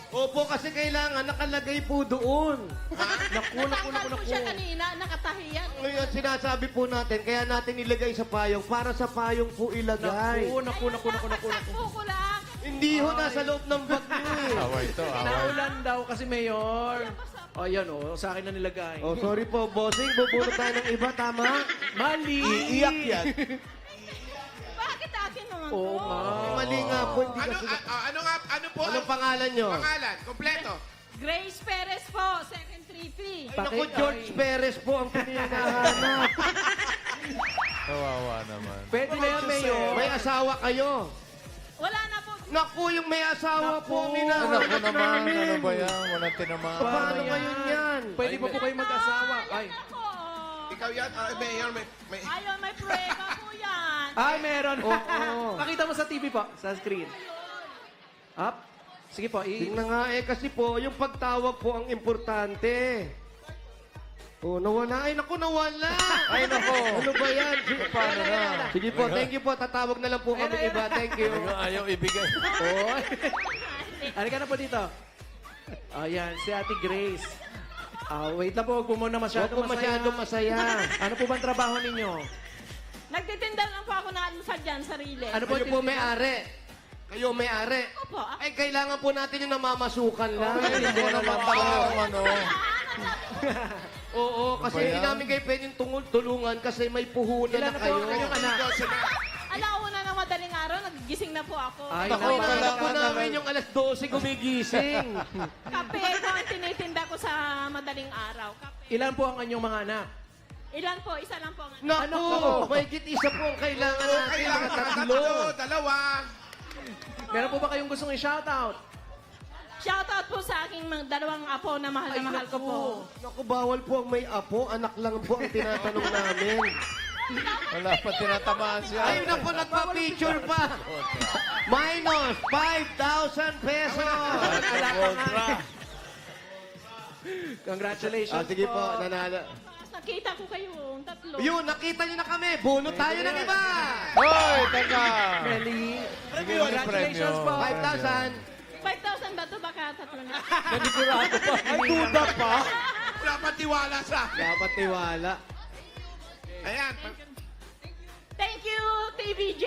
Opo, kasi kailangan nakalagay po doon. Natanggal po siya kanina. Nakatahiyan. Ngayon, sinasabi po natin, kaya natin ilagay sa payong para sa payong po ilagay. Naku. Takbo ko lang. Hindi ho, nasa loob ng bag nyo eh. Away ito, away. Naulan daw kasi Mayor. O, yan o. Sa akin na nilagay. Oh, sorry po, bossing. Bubunot tayo ng iba, tama? Mali. Iiyak yan. Bakit akin naman Oo po? nga. Mali nga po, hindi Ano, kasi... ano po? Anong pangalan nyo? Pangalan, kompleto. Grace Perez po, second 3P. Ay, naku, George Perez po ang pininahanap. Kawawa naman. Pwede na yan, Mayor. May asawa kayo. Wala na po. Naku, yung may asawa po ang Ano hinahanap ko naman? namin. Ano ba yan? Walang tinamaan. Paano ngayon yan? Pwede pa po kayo mag-asawa. Ay. Ako. Ikaw yan, Mayor, may... Ayun, may prueba po yan. Ay, meron. Oo. Pakita mo sa TV po, sa screen. Up. Sige po. Tingnan nga eh, kasi po, yung pagtawag po ang importante. Oh, nawala. Ay, naku, nawala. Ay, nako. Ano ba yan? Sige, Paano na? Sige po, thank you po. Tatawag na lang po kami iba. Thank you. Ayaw ibigay. Oy. Halika na po dito. Ayan, si Ate Grace. Wait lang po, huwag po muna Huwag masyado po masyadong masaya. Ano po bang trabaho ninyo? Nagtitinda lang po ako ng almusal dyan, sarili. Ano po po may-ari? Kayo may-ari? Opo. Ay, kailangan po natin yung namamasukan lang. Hindi ko naman parang ano. Oo, kasi Ano ba hindi yan? namin kayo pwedeng tulungan kasi may puhunan Ilan na na po kayo. ang inyong anak? Alauna ng madaling araw, nagising na po ako. Ay, Naku, naku, inaanak po talaga. namin yung alas 12 gumigising. Kape po ang tinitinda ko sa madaling araw. Kape. Ilan po ang inyong mga anak? Ilan po? Isa lang po. Naku, mahigit isa po ang kailangan natin. Kailangan Mga tatlo, dalawa. Meron po ba kayong gustong i-shoutout? Shoutout po sa aking mga dalawang apo na mahal na mahal ko po. Naku, bawal po ang may apo. Anak lang po ang tinatanong namin. Wala pa tinatamaan siya. Ayun na po, nagpa-picture pa. Minus 5,000 pesos. Kontra. Congratulations Sige po, po. nanalo. Nakita ko kayo, tatlo. Yun, nakita niyo na kami. Bunot tayo ng iba. Hoy, teka. Meli. Sige, yung Congratulations premyo. po. 5,000. 5,000 ba ito? Baka tatlo na. Nanigurado pa. Ay, duda pa. Wala pa tiwala sa... Dapat tiwala. Ayan. Thank you, TVJ.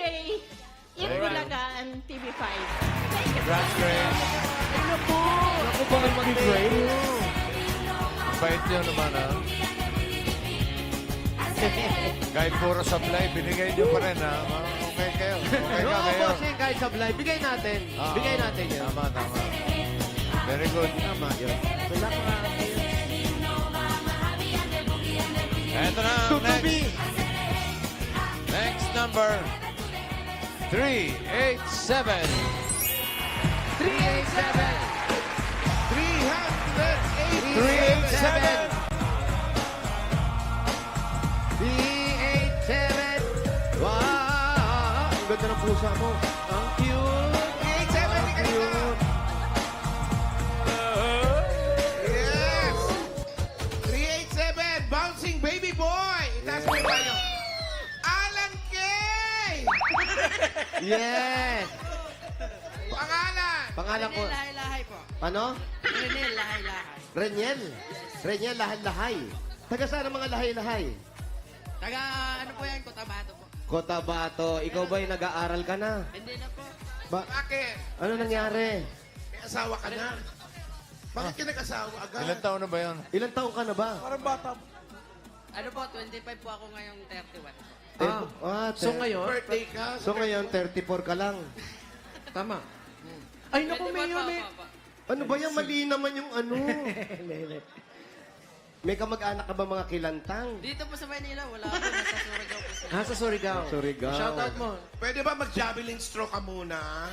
Itbulaga and TV5. Thank you. Congrats, Grace. Naku, bakit mag-thank you? Ang bait niyo naman, ha? Kahit puro supply, binigay niyo pa rin, ha? Okay kayo. Okay ka Oo, kayo. bossing, kahit sablay. Bigay natin. Ah, Bigay natin yun. Tama, tama. Very good. Tama yun. Wala pa nga. Eto na, Tutubi. next number. 387. 387. 387. 387. Wow! Ang ganda ng pusa mo. Ang cute. 387, Ang cute. Yes! 387, Bouncing Baby Boy. Itaas mo yung tayo. Alan Kay! Yes! Pangalan! Pangalan ko. Lahay-lahay po. Ano? Renel, lahay-lahay. Reniel. Reniel, lahay-lahay. Taga saan ang mga lahay-lahay? Taga, ano po yan, Cotabato po. Cotabato. Ikaw ba'y nag-aaral ka na? Hindi na po. Bakit? Ano nangyari? May asawa ka na. Bakit ka nag-asawa agad? Ilan taon na ba yan? Ilang taong ka na ba? Parang bata. Ano po, 25 po ako ngayong 31. So ngayon, Birthday ka? So ngayon, 34 ka lang. tama. Ay, naku, 24 Mayor, po may... ako po. Ano ba yan? Mali naman yung ano. May kamag-anak ka ba mga kilantang? Dito po sa Manila, wala po. Nasa Surigao po sila. Sa Surigao. Surigao. Shoutout mo. Pwede ba mag-javelin stroke ka muna?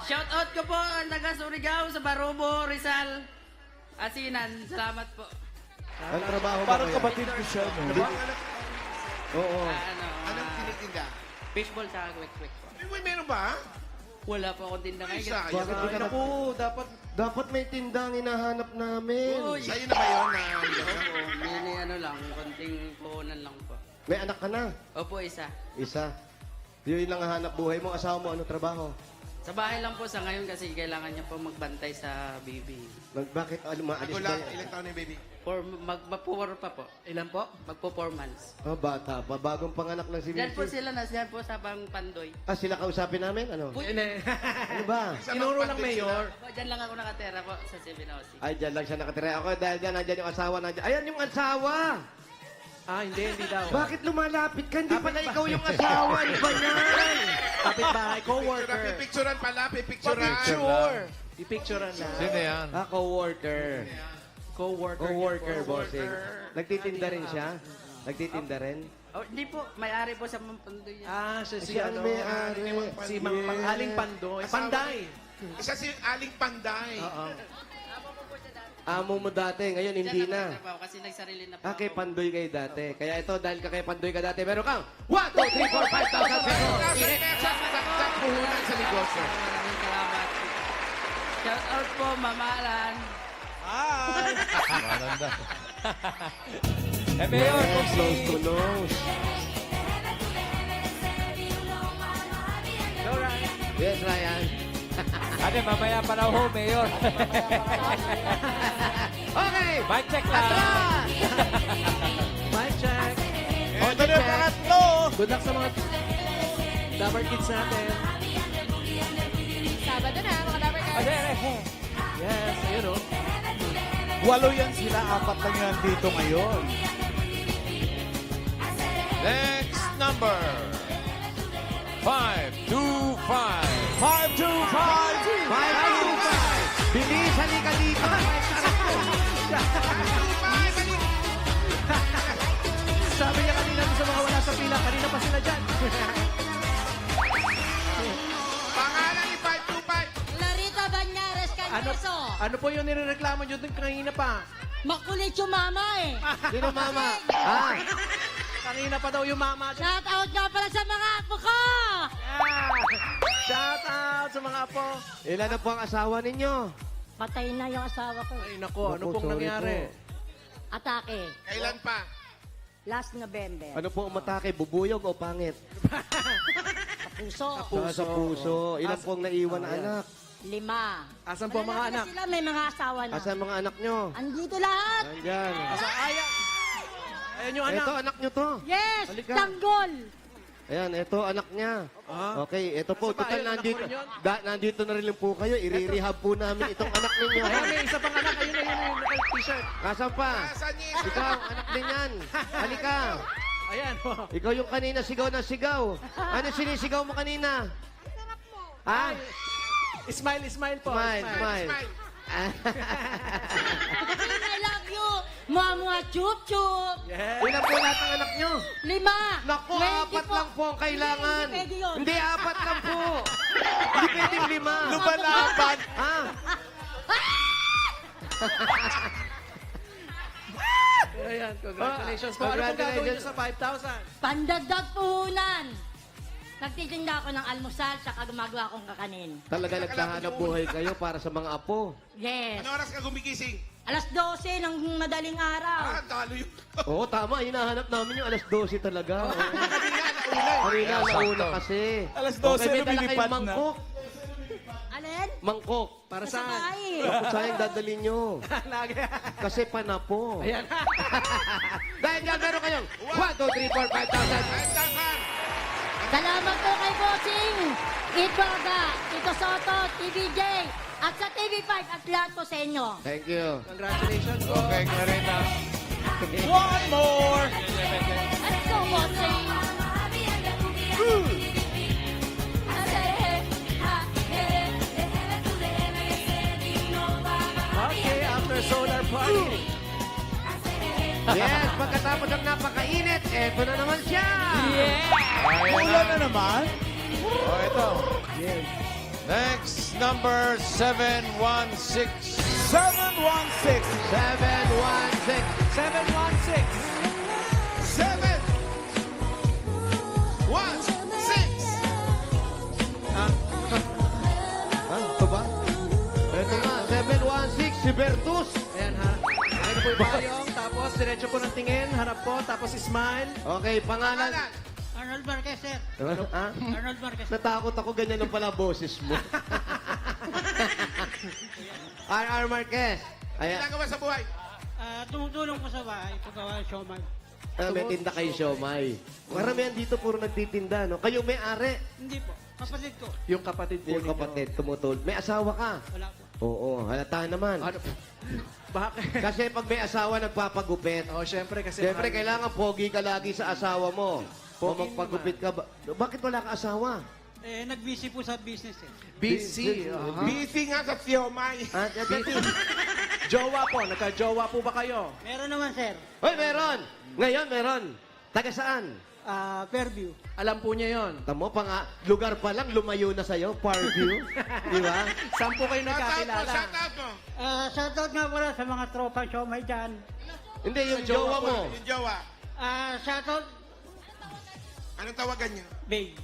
Shout out ko po ang taga Surigao sa Barobo, Rizal, Asinan. Salamat po. Ang trabaho mo Parang kaya? kapatid ko siya. No? Oo. Anong tinitinda? Fishball sa quick-quick po. Uy, meron ba? Wala po akong tinda Ay, ngayon. sayang. Bakit di ka Naku, dapat... Dapat may tindang hinahanap namin. Uy. Sa'yo na ba yun? Opo, mini ano lang, konting puhunan lang po. May anak ka na. Opo, isa. Isa. Yun lang ang hanap buhay mo. Asawa mo, ano trabaho? Sa bahay lang po sa ngayon kasi kailangan niya po magbantay sa baby. Bakit maalis Ako ba lang, yan? ilang taon na yung baby? Magpo-4 pa po. Ilan po? Magpo-4 months. Oh, bata pa. Bagong panganak lang si Diyan po Vicky. sila, nasyan po sa bang Pandoy. Ah, sila kausapin namin? Ano? Hindi. Ano ba? Tinuro lang, Mayor. Po, diyan lang ako nakatera po sa 706. Ay, dyan lang siya nakatira. Ako, dahil dyan, nandyan yung asawa. Nandyan. Ayan yung asawa! Hindi daw. Bakit lumalapit ka? Hindi pala ikaw yung asawa. Ano ba yan? Kapit-bahay, co-worker. Pipicturan pala, pipicturan. Sure. Ipicturean na. Sino yan? Ah, co-worker. Co-worker. Co-worker, bossing. Nagtitinda rin siya? Nagtitinda rin? Oh, hindi po, may-ari po sa mga Pandoy yan. Siya si Siya ano. ang may-ari. Si Mang Aling Pandoy. Panday. Isa si Aling Panday. Oo. Amo mo dati, ngayon hindi Diyan na. nagtatrabaho kasi nagsarili na po Ah, kay ako. Pandoy kayo dati. Kaya ito, dahil ka kay Pandoy ka dati, meron kang 1, 2, 3, 4, 5,000 pesos. Sa puhunan sa negosyo. Maraming salamat. Shout out po, Mamalan. Hi! Maganda. Mayor, kung si... Close to nose. Yes, Ryan. Ate, mamaya pa na ho, Mayor. Okay! Mic check lang. Atras! Mic check. Ito na yung pangatlo. Good luck sa mga Dabber Kids natin. Sabado na, mga Dabber Guys. Yes, ayun o. 8 yan sila, 4 lang yan dito ngayon. Next number. 525. 525. 5, 2, 5. Bilis, halika dito. Sabi niya kanina doon sa mga wala sa pila, kanina pa sila dyan. Pangalan ni 525. Clarita Banyares Canyoso. Ano po yung nirereklamo nyo doon kanina pa? Makulit yung mama eh. Sino mama? Ah, Kanina pa daw yung mama. Shout out nga pala sa mga apo ko. Shout out sa mga apo. ilan na po ang asawa ninyo? Patay na yung asawa ko. Ay nako, ano Naku, pong sorry nangyari? Atake. Kailan pa? Last November. Ano po umatake? Bubuyog o pangit? Puso. Sa puso. Ilan po ang naiwan na anak? 5. Asan po ang mga anak? Sila may mga asawa na. Asan mga anak nyo? Andito lahat. Nandyan. Ayan yung anak. Ito, anak nyo to. Yes, Halika. tanggol. Ayan, ito, anak niya. Okay, ito po. Asa pa? Total, Ayun, anak nandito, mo rin yun? nandito na rin po kayo. I-rehab po namin itong anak ninyo. Ayan, may isa pang anak. Ayun yung naka-t-shirt. Nasaan pa? Nasaan niya? Ikaw, anak din yan. Halika. Ayan. Ikaw yung kanina sigaw na sigaw. Ano sinisigaw mo kanina? Ha? Smile po. Smile, smile. I love you. Mama, chup chup. Yes. Ilan po lahat ng anak nyo? 5. Naku, Ngayon, 4 lang po ang kailangan. Hindi pwede yun. Hindi, 4 lang po. Hindi pwedeng 5. Lumalaban. Ha? Ayan, congratulations po. Ano pong gagawin nyo sa 5,000? Pandagdag puhunan. Nagtitinda ako ng almusal, saka gumagawa akong kakanin. Talaga nagtahanap buhay kayo para sa mga apo. Yes. Ano oras ka gumigising? Alas 12 ng madaling araw. Talo yun. Oo, tama. Hinahanap namin yung alas 12 talaga. Oo. Kanina, kanina. Kanina, nauna kasi. Alas 12, Okay, may dala lumilipad kayong na. mangkok. Alin? Mangkok. Para Sa saan? bahay. Sayang dadalhin nyo. Lagi. Kasi panapo. Ayan. Dahil dyan, meron kayong 1, 2, 3, 4, 5,000. Salamat po kay Bossing, Itbaga, Tito Soto, TVJ, at sa TV5 at lahat po sa inyo. Thank you. Congratulations po. Okay, Clarita. One more! Let's go, Bossing! Okay, after solar party. Yes, pagkatapos ng napakainit, eto na naman siya. Ulan na naman. Oh, ito. Next, number 716. 716. 716. 716. 7, 1, 6. Ah, ito ba? Ito nga, 716, si Bertus. Ayan ha. Ayan po yung payong. Tapos, diretso po ng tingin. Harap po. Tapos, smile. Okay, pangalan. Arnold Marquez, sir. Ano? Ha? Arnold Marquez. Natakot ako, ganyan lang pala boses mo. R.R. Marquez. Ayan. Kailangan ba sa buhay? Tumutulong po sa bahay, paggawa ng showman. May tinda kayo siomay. Karamihan dito puro nagtitinda, no? Kayo may-ari. Hindi po, kapatid ko. Yung kapatid po Yung kapatid, tumutol. May asawa ka? Wala po. Oo, halata naman. Ano? Bakit? Kasi pag may asawa, nagpapagupit. Oh, syempre kasi... Siyempre, kailangan pogi ka lagi sa asawa mo. O Pogi magpagupit ka. Bakit wala ka asawa? Nag-busy po sa business eh. Busy. Busy nga sa siomay. Ah, Jowa po. Nagka-jowa po ba kayo? Meron naman, sir. Hoy, meron! Ngayon, meron. Taga saan? Fairview. Alam po niya yon. Tamo pa nga, lugar pa lang, lumayo na sa'yo, Parview. Di ba? Saan po kayo Shout out mo, nagkakilala? shout out mo. Shoutout nga pala sa mga tropang showmay dyan. Hindi, yung jowa mo. Yung jowa. Shoutout, Anong tawagan niya? babe.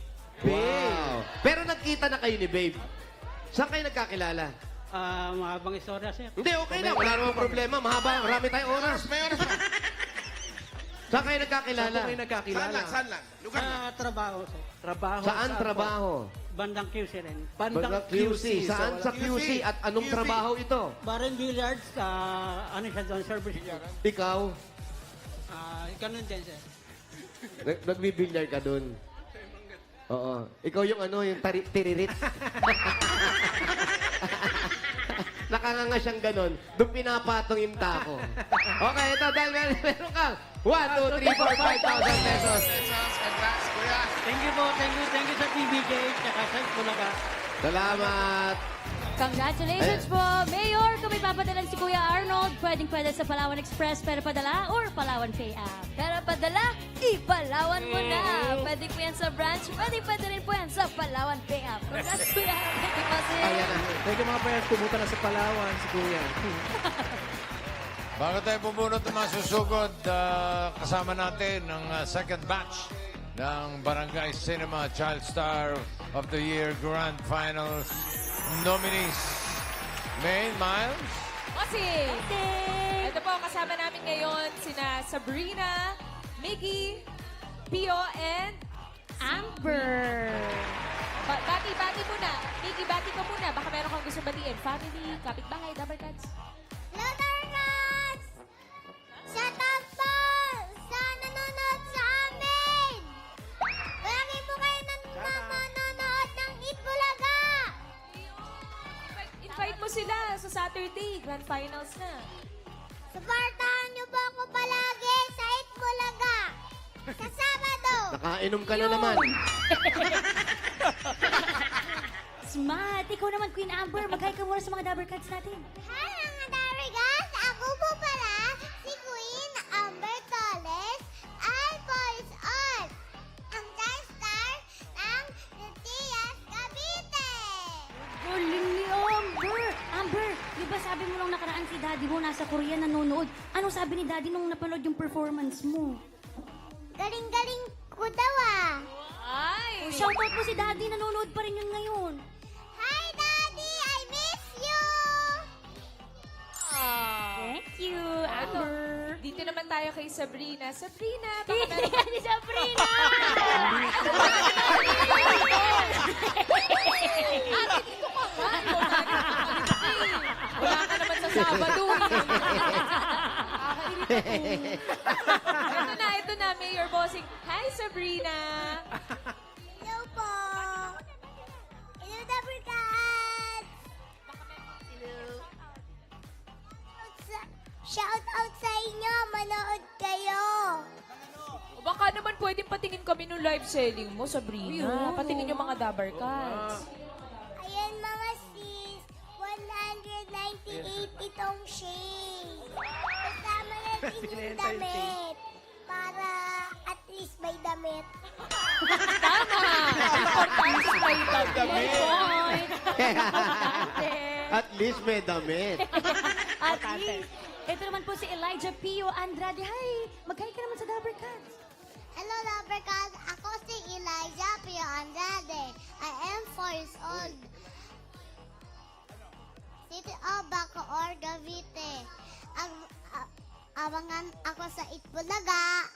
Wow. Pero nagkita na kayo ni Babe. Saan kayo nagkakilala? Mahabang istorya, sir. Hindi, okay na. Wala namang problema. Mahaba. Marami tayong oras. May oras pa. Saan kayo Saan nagkakilala? po kayo nagkakilala? Saan lang? Lugar lang. Trabaho, sir. Trabaho. Saan po? trabaho? Bandang QC rin. Bandang QC. Saan sa QC? At anong QC. trabaho ito? Barren Billiards, ano siya doon, service siya. Ikaw, Ganun din, sir. nagbibilyar ka dun. Oo. Ikaw yung ano, yung tiririt. Nakanganga siyang ganon. Doon pinapatong yung tako. Okay, ito dahil meron kang 1, 2, 3, 4, 5,000 pesos. Pesos, congrats, kuya. Thank you po, thank you sa TVJ, tsaka sa Bulaga. Salamat. Congratulations po, Mayor! Kung may papadalan si Kuya Arnold, pwedeng-pwede sa Palawan Express, pero padala or Palawan Pay app. Pero padala, ipalawan mo na. Pwede po yan sa branch, pwede rin po yan sa Palawan Pay App. Congrats, Kuya. Thank you, Bossing. Ayan na. Thank you mga friends. Pumunta na sa Palawan si Kuya. Bago tayo bubunot ng mga susugod, kasama natin ang second batch ng Barangay Cinema Child Star of the Year Grand Finals nominees. Maine, Miles? Bossing. Ito po, kasama namin ngayon sina Sabrina, Miggy, Pio, and Amber! Bati muna. Miggy, bati ka muna. Baka meron kang gusto batiin. Family, kapitbahay, Dabber Cats. Lotarnats! Shoutout po sa nanonood sa amin! Marami po kayo nanonood ng Eat Bulaga! Invite mo sila sa Saturday. Grand Finals na. Supportahan niyo po ako palagi sa Eat Bulaga! Sa Sabado! Nakainom ka na naman. Smart! Ikaw naman, Queen Amber. Mag-hi ka muna sa mga Dabber Cats natin. Hi mga Darigas! Ako po pala si Queen Amber Torres ay Voice On! Ang guest star ng Natias Cavite! Galing ni Amber! Amber, di ba sabi mo nung nakaraan si Daddy mo nasa Korea nanonood? Anong sabi ni Daddy nung napanood yung performance mo? Galing-galing ko daw ah! Ay! Shoutout mo si Daddy, nanonood pa rin yun ngayon. Hi Daddy! I miss you! Thank you, Amber. Dito naman tayo kay Sabrina. Sabrina, baka Hindi meron yan si Sabrina! Ate, dito ka nga. Wala ka naman sa Sabado. Ito na, Mayor Bossing. Hi, Sabrina. Hello po. Hello, Double Cats. Shout out sa inyo. Manood kayo. O baka naman pwedeng patingin kami ng live selling mo, Sabrina. Patingin yung mga Dabber Cats. Ayan mga sis. 198 itong shade. Kasama na din yung damit. Para at least may damit. Tama! Importante may damit. Point! At least may damit. At least, ito naman po si Elijah Pio Andrade. Hi! Mag-hi ka naman sa Dabber Cats. Hello, Lover Cats. Ako si Elijah Pio Andrade. I am 4 years old. City of Bacoor, Cavite. Abangan ako sa Itbulaga.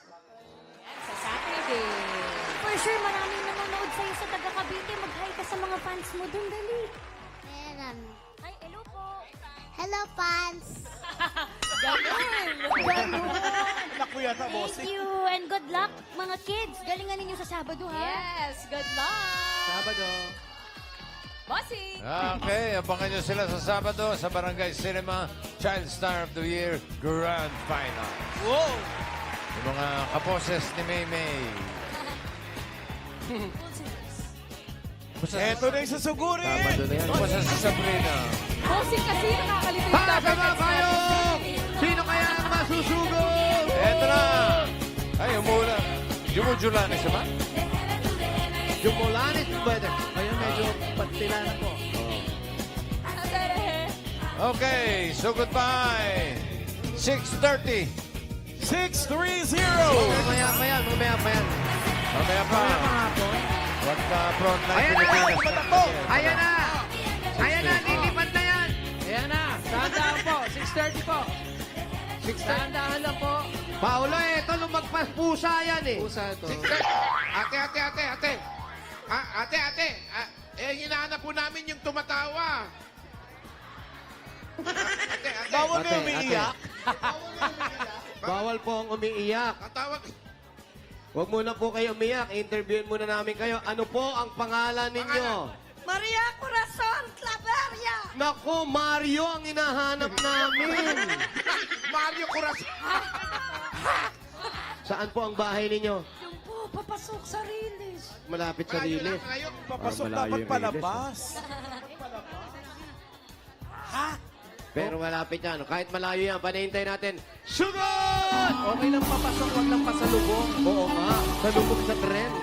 Sa Saturday. For sure, maraming nanonood sa'yo sa taga Cavite. Mag-hi ka sa mga fans mo dun, dali. Meron. Hi, hello po. Hello, fans. Anak ko yata, Thank bossing. you. And good luck, mga kids. Galingan ninyo sa Sabado, ha? Yes, good luck. Sabado. Bossing. Okay, abangan nyo sila sa Sabado sa Barangay Cinema Child Star of the Year Grand Final. Wow! Yung mga kaposes ni Maymay. Eto na yung susuguri. Sabado na yan. Kumusta si Sabrina? Bossing kasi nakakalito yung Ha, Dabber sama Cats kayo! natin. Sino kaya ang masusugod? Eto na! Ay, umula. Jumujulani siya ba? Jumulanis weather. Ayun, medyo patila na po. Okay, so goodbye. 6:30. 630. Mamaya pa yan, mamaya pa yan. Mamaya pa. Wag ka frontline Ayan na! Pilipinas. Ayan na! Ayan na, lilipad na yan! Ayan na, tandaan po, 6:30 po. Tandaan lang po. Paolo, eto, lumagpas pusa yan eh. Pusa ito. Ate. Ate. Hinahanap po namin yung tumatawa. Ate. Bawal na Ate, umiiyak. Bawal po ang umiiyak. Ang tawag. Huwag muna po kayo umiyak. Interviewin muna namin kayo. Ano po ang pangalan ninyo? Maria Corazon Claveria. Naku, Mario ang hinahanap namin. Mario Corazon. Saan po ang bahay ninyo? Yung po, papasok sa release. Malapit sa Riles. Papasok malayo dapat yung palabas. Pero malapit yan. Kahit malayo yan, panihintay natin. Sugod! Okay lang papasok, wag lang pasalubong. Oo nga, salubog sa tren.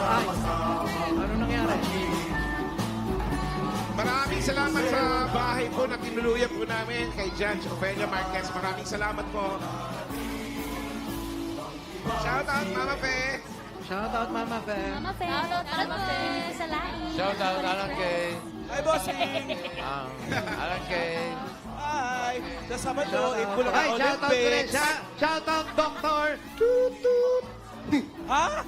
Ay, ano nangyari? Maraming salamat sa bahay po na tinuluyan po namin kay Judge Ofelia Marquez. Maraming salamat po. Shout out, Mama Pe. Shout out, Mama Fe. Mama Fe. Mama Fe. Hindi sa lain. Shout out, Alan Kay. Hi, bossing. Alan Kay. Hi. Sa Sabado, Itbulaga Ay, shout out ko rin. Olympics. Shout out, Doctor. Toot, toot. Ha?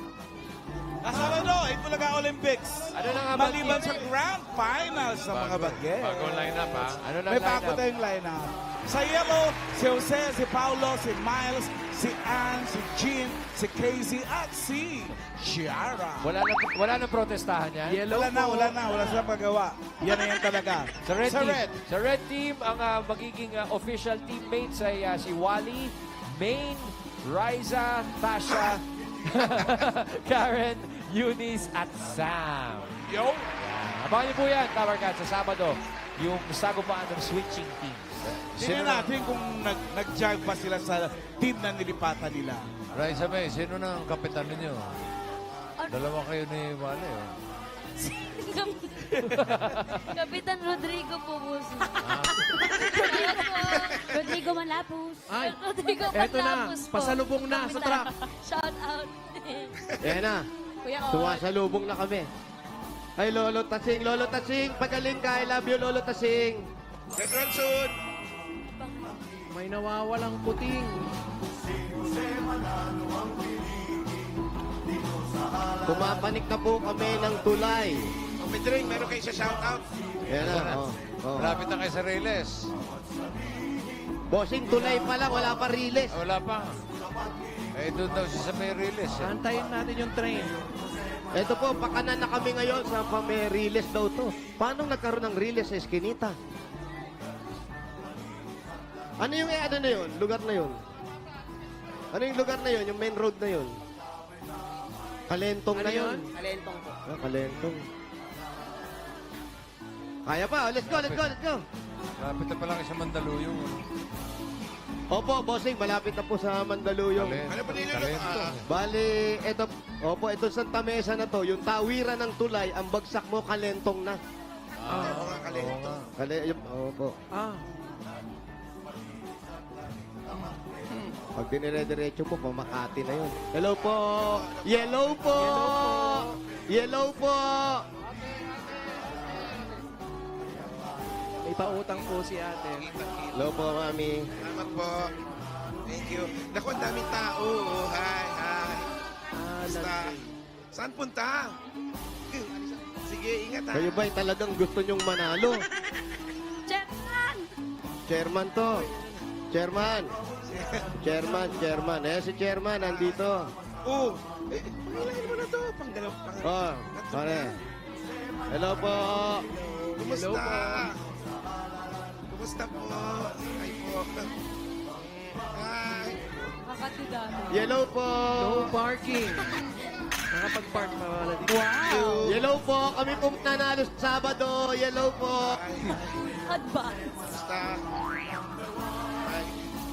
Kasama no, Itbulaga Olympics. Ano na nga ba? Maliban sa grand finals ng mga bagay. Bagong lineup, ha? Ano na May bago lineup? tayong lineup. Sa Yellow, si Jose, si Paulo, si Miles, si Ann, si Jean, si Casey, at si Chiara. Wala na protestahan yan. Wala silang pagawa. Yan na yan talaga. Sa red Sa team. red. Sa red team, ang magiging official teammates ay si Wally, Maine, Riza, Tasha, Karen, Eunice, at Sam. Yo. Abangan niyo po yan, Tower Cats, sa Sabado, yung sagupaan ng switching teams. Tingnan natin kung nag-jive pa sila sa team na nilipatan nila. Raisa May, sino na ang kapitan ninyo? Dalawa kayo ni Wale, oh. Kapitan Rodrigo po, boss. Rodrigo Manlapus. Ay, Rodrigo eto na. Manlapus po. Pasalubong na sa truck. Shout out. Ayan na. Kuya Suwasalubong na kami. Ay, Lolo Tasing. Lolo Tasing, pagaling ka. I love you, Lolo Tasing. Petron soon. May nawawalang puting. Pumapanik na po kami ng tulay. O, Pedring, meron kayo sa shoutout. Yan na, Malapit na kayo sa Riles. Bossing, tulay pa lang. Wala pa riles. Wala pa. Eh, doon daw siya sa may Riles. Eh. Antayin natin yung train. Ito po, pakanan na kami ngayon sa may riles daw to. Paano nagkaroon ng riles sa Eskinita? Ano yung ano na yun? Lugar na yun? Ano yung lugar na yun? Yung main road na yun? Kalentong na yun? Kalentong po. Ah, Kalentong. Kaya pa. Let's go, let's go, let's go. Malapit na pa lang sa Mandaluyong. Opo, bossing, malapit na po sa Mandaluyong. Ano ba niluluto? Bali, ito Santa Mesa na to, yung tawiran ng tulay, ang bagsak mo, Kalentong na. Oo nga, kalento. Opo. Ah, Pag dinire-diretso po, pamakati na yun. Hello po! Yellow po! Yellow po! may pautang po si ate. Hello po, mami. Salamat po. Thank you. Naku, ang daming tao. Hi, hi. Basta. Saan punta? Sige, ingat ha. Kayo ba'y talagang gusto nyong manalo? Chairman! Chairman to. Chairman. Chairman. Si Chairman, nandito. Oh, pangilahin mo na to. Panggalaw. Oh, pare. Hello po. Kumusta? Kumusta po? Hi po. Hi. Kakatidano. Yellow po. No parking. Nakapag-park pa wala dito. Yellow po. Kami po nanalo sa Sabado. Yellow po. Advance. Kumusta? Hi.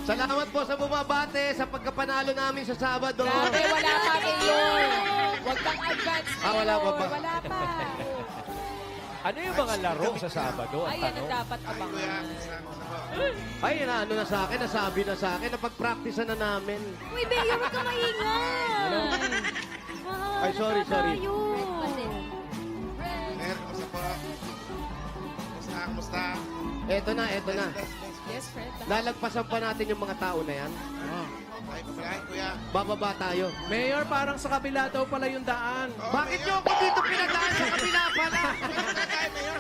Salamat po sa bumabate sa pagkapanalo namin sa Sabado. Grabe, wala pa Mayor. Huwag kang advance, Mayor. Wala pa ba? Wala pa. Ano yung mga laro sa Sabado? Ang Ay, ano tanong. dapat Kuya, abangan? Ay, ano na sa akin, nasabi na sa akin, napag-practice na namin. Uy, Mayor, huwag ka maingay. Ay, sorry. Tayo. Mer, kumusta po? Kumusta? Eto na. Yes, Fred. Lalagpasan pa natin yung mga tao na yan. Ay, pabiyahin, kuya. Bababa tayo. Mayor, parang sa kabila daw pala yung daan. Oo, Bakit Mayor. nyo ako dito pinadaan sa kabila pala? Ay, Mayor.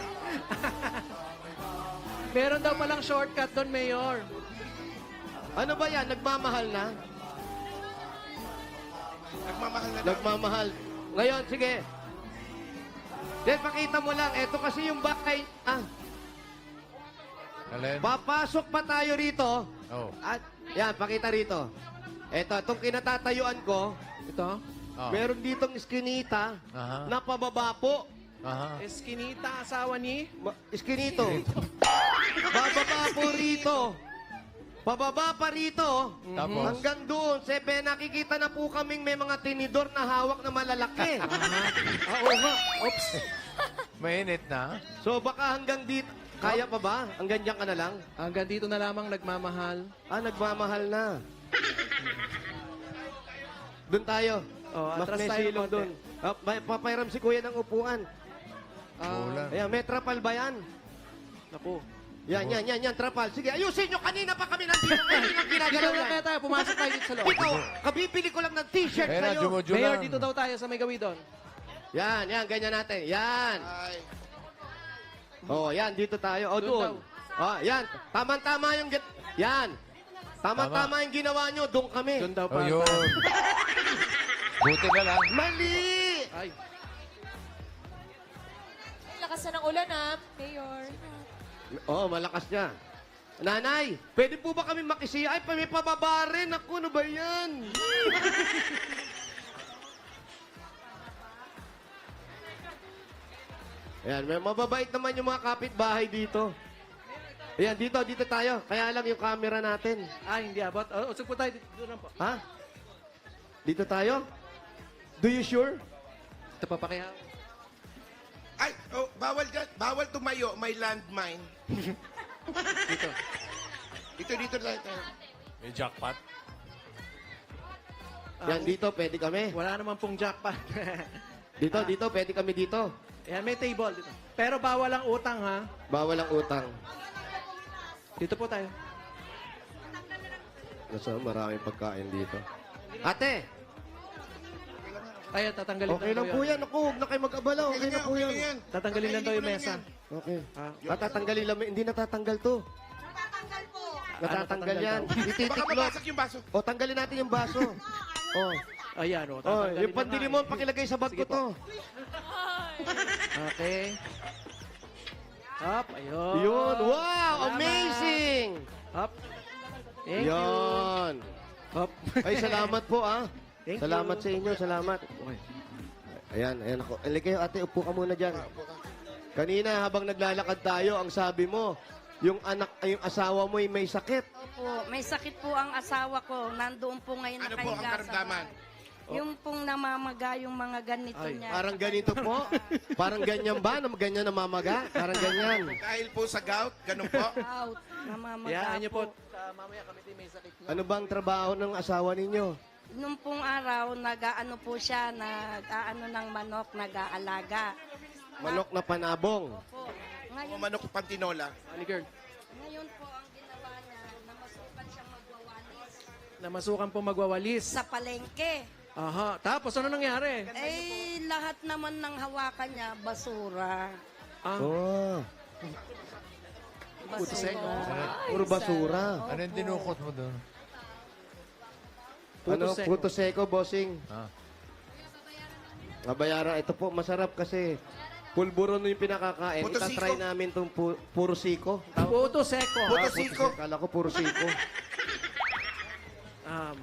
Meron daw palang shortcut doon, Mayor. Ano ba yan? Nagmamahal na? Nagmamahal na daw. Nagmamahal. Ngayon, sige. Then, pakita mo lang. Eto kasi yung bahay. Alin? Papasok pa tayo rito. Oh. At, yan, pakita rito. Eto, itong kinatatayuan ko, Ito. Oh. meron ditong iskinita Aha. na pababa po. Aha. Eskinita, asawa ni... Iskinito. Bababa po rito. Pababa pa rito. Tapos? Hanggang doon. Sebe, nakikita na po kaming may mga tinidor na hawak na malalaki. Oo nga. Oops. Mainit na. So baka hanggang dito. Kaya pa ba? Hanggang dyan ka na lang? Hanggang dito na lamang nagmamahal. Nagmamahal na. Doon tayo. Oh, Mas atras may tayo silong konti. doon. Papairam si kuya ng upuan. Ulan. Ayan, may trapal ba yan? Naku. Yan, trapal. Sige, ayusin nyo. Kanina pa kami nandito. Kanina ginagalaw Dito na yan. kaya tayo, pumasok tayo dito sa loob. Ikaw, kabibili ko lang ng t-shirt Ayan na, sa'yo. Jumujo Mayor, lang. dito daw tayo sa may gawi doon. Yan, ganyan natin. Yan. Ay. Oh, yan, dito tayo. O, Doon doon. Oh, yan. Tama-tama yung... Yan. Tama-tama yung ginawa nyo. Doon kami. Doon daw Oh, pa. yun. Buti na lang. Mali! Ay, Lakas na ng ulan, Mayor. Oh, malakas niya. Nanay, pwede po ba kami makisiya? Ay, may pababa rin. Ako, ano ba yan? Ayan, may mababait naman yung mga kapitbahay dito. Ayan, dito tayo. Kaya lang yung camera natin. hindi abot. Usog po tayo dito lang po. Ha? Dito tayo? Do you sure? Ito pa pa kaya. Ay, oh, bawal tumayo. May landmine. Dito. Dito tayo. May jackpot. Yan, dito, pwede kami. Wala naman pong jackpot. Dito, pwede kami dito. Ayan, may table dito. Pero bawal ang utang, ha? Bawal ang utang. Dito po tayo. Nasa maraming pagkain dito. Ate! Ayan, tatanggalin Okay lang po yan. Ako, huwag na kayo mag-abala. Okay na po yan. Tatanggalin lang daw yung mesa. Okay. Ha? Tatanggalin lang. Hindi natatanggal to. Natatanggal yan. Baka Ititiklop. mabasag yung baso. O, tanggalin natin yung baso. O. Ayan, Oh, o. tatanggalin yung na pandilimon, nga, eh. pakilagay sa bag ko Sige po. to. Okay. Up, ayun. Yun. Wow! Salamat. Amazing! Up. Thank you. Yun. Up. Ay, salamat po, ah. Thank Salamat you. sa inyo. Salamat. Okay. Ayan, ayan ako. Alay kayo, ate, upo ka muna dyan. Kanina, habang naglalakad tayo, ang sabi mo, yung anak, ay yung asawa mo ay may sakit. Opo, may sakit po ang asawa ko. Nandoon po ngayon Ano po ang nakahiga sa karamdaman? bahay. Yung pong namamaga yung mga ganito Ay, niya. Parang ganito po. Parang ganyan ba? Na ganyan namamaga? Parang ganyan. Dahil po sa gout, ganun po. Out. Namamaga Hayaan niyo po. po. Mamaya kami din may sakit na. Ano bang trabaho ng asawa ninyo? Nung pong araw, nag-aano po siya, nag-aano ng manok, nag-aalaga. Manok na panabong. Po. Ngayon, Manok pantinola. Honey girl, ngayon po ang ginawa niya, namasukan siyang magwawalis namasukan po magwawalis. sa palengke. Aha. Tapos, ano nangyari? Eh, lahat naman ng hawakan niya, basura. Ah, Oh, Puto seko. puro basura. Ano yung dinukot mo doon? Ano, Puto seko. puto seko, bossing. Ah. Mabayaran. Ito po, masarap kasi pulburon yung pinakakain. Puto Itatry siko. namin itong puro siko. Puto seko. Puto Ah, siko. Kala ko puro siko.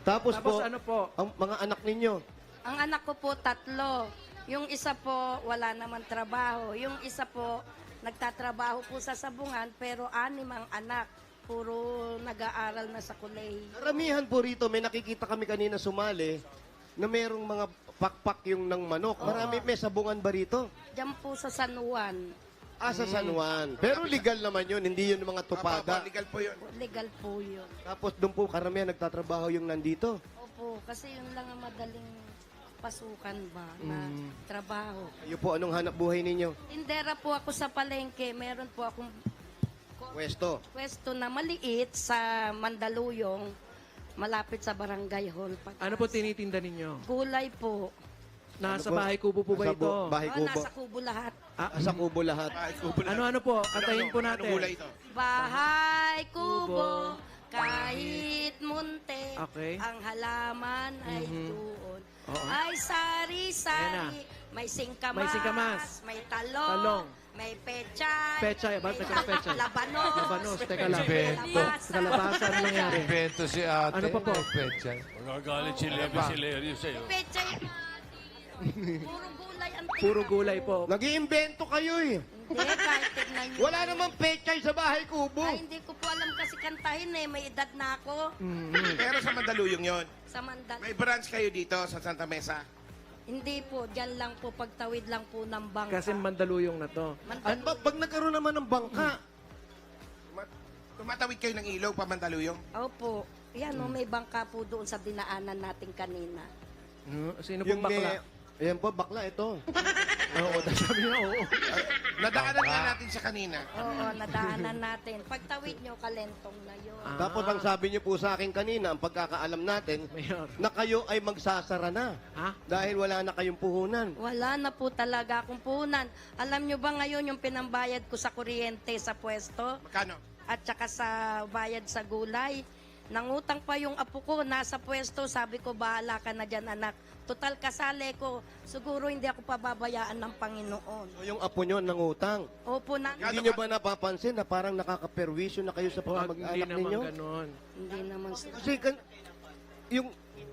Tapos po, ano po? ang mga anak ninyo, Ang anak ko po, 3. Yung isa po, wala naman trabaho. Yung isa po, nagtatrabaho po sa sabungan, pero 6 ang anak. Puro nag-aaral na sa kulay. karamihan po rito, may nakikita kami kanina sumali, na merong mga pakpak yung ng manok. Marami, may sabungan ba rito? Diyan po sa San Juan. Sa San Juan. Pero legal naman yun, hindi yun mga tupada. Legal po yun. Legal po yun. Tapos doon po karamihan nagtatrabaho yung nandito. Opo, kasi yun lang ang madaling pasukan ba na trabaho. Kayo po, anong hanap buhay ninyo? Tindera po ako sa palengke. Meron po akong Pwesto. pwesto na maliit sa Mandaluyong, malapit sa Barangay Hall. Ano po tinitinda ninyo? Gulay po. Nasa Ano po? bahay kubo po ba Nasa ito? bahay kubo. Nasa kubo lahat. Sa kubo lahat. Ano po? Kantahin po natin. Anong gulay ito? Bahay Kubo. kubo, kahit munti, Okay. ang halaman ay doon. Oo. Ay sari-sari, Ayan may singkamas, May singkamas. may talong, Talong. may pechay, Pechay, ba? Teka, pechay. labanos, Labanos, teka lang. Bento. Kalabasa, ano nangyari? Bento si ate. Ano pa po? may pechay. Magagalit si Lerio sa'yo. pechay, puro gulay ang Puro gulay po. Nag-iimbento kayo eh. Hindi, kahit tignan nyo. Wala namang pechay sa bahay kubo. Ay, hindi ko po alam kasi kantahin eh. May edad na ako Pero sa Mandaluyong yon. sa Mandal. May branch kayo dito sa Santa Mesa. Hindi po, dyan lang po, pagtawid lang po ng bangka. Kasi Mandaluyong na to. At pag nagkaroon naman ng bangka, Tumatawid kayo ng ilaw pa Mandaluyong. Opo. Yan, may bangka po doon sa dinaanan natin kanina. Sino pong bakla? Ayan po, bakla ito. Oo, sabi niya, oo. Nadaanan nga natin siya kanina. Oo, nadaanan natin. Pagtawid nyo, kalentong na yun. Tapos ang sabi niyo po sa akin kanina, ang pagkakaalam natin, Mayor. na kayo ay magsasara na. Ha? Dahil wala na kayong puhunan. Wala na po talaga akong puhunan. Alam nyo ba ngayon yung pinambayad ko sa kuryente sa pwesto? Magkano? At saka sa bayad sa gulay. Nangutang pa yung apo ko, nasa pwesto. Sabi ko, bahala ka na dyan, anak. Total kasali ko. Siguro hindi ako pababayaan ng Panginoon. So, yung apo nyo nangutang. Opo na. Hindi nyo ba napapansin na parang nakakaperwisyo na kayo sa Huwag, hindi pagkamag-anak naman ninyo? ganon. Hindi naman Kasi yung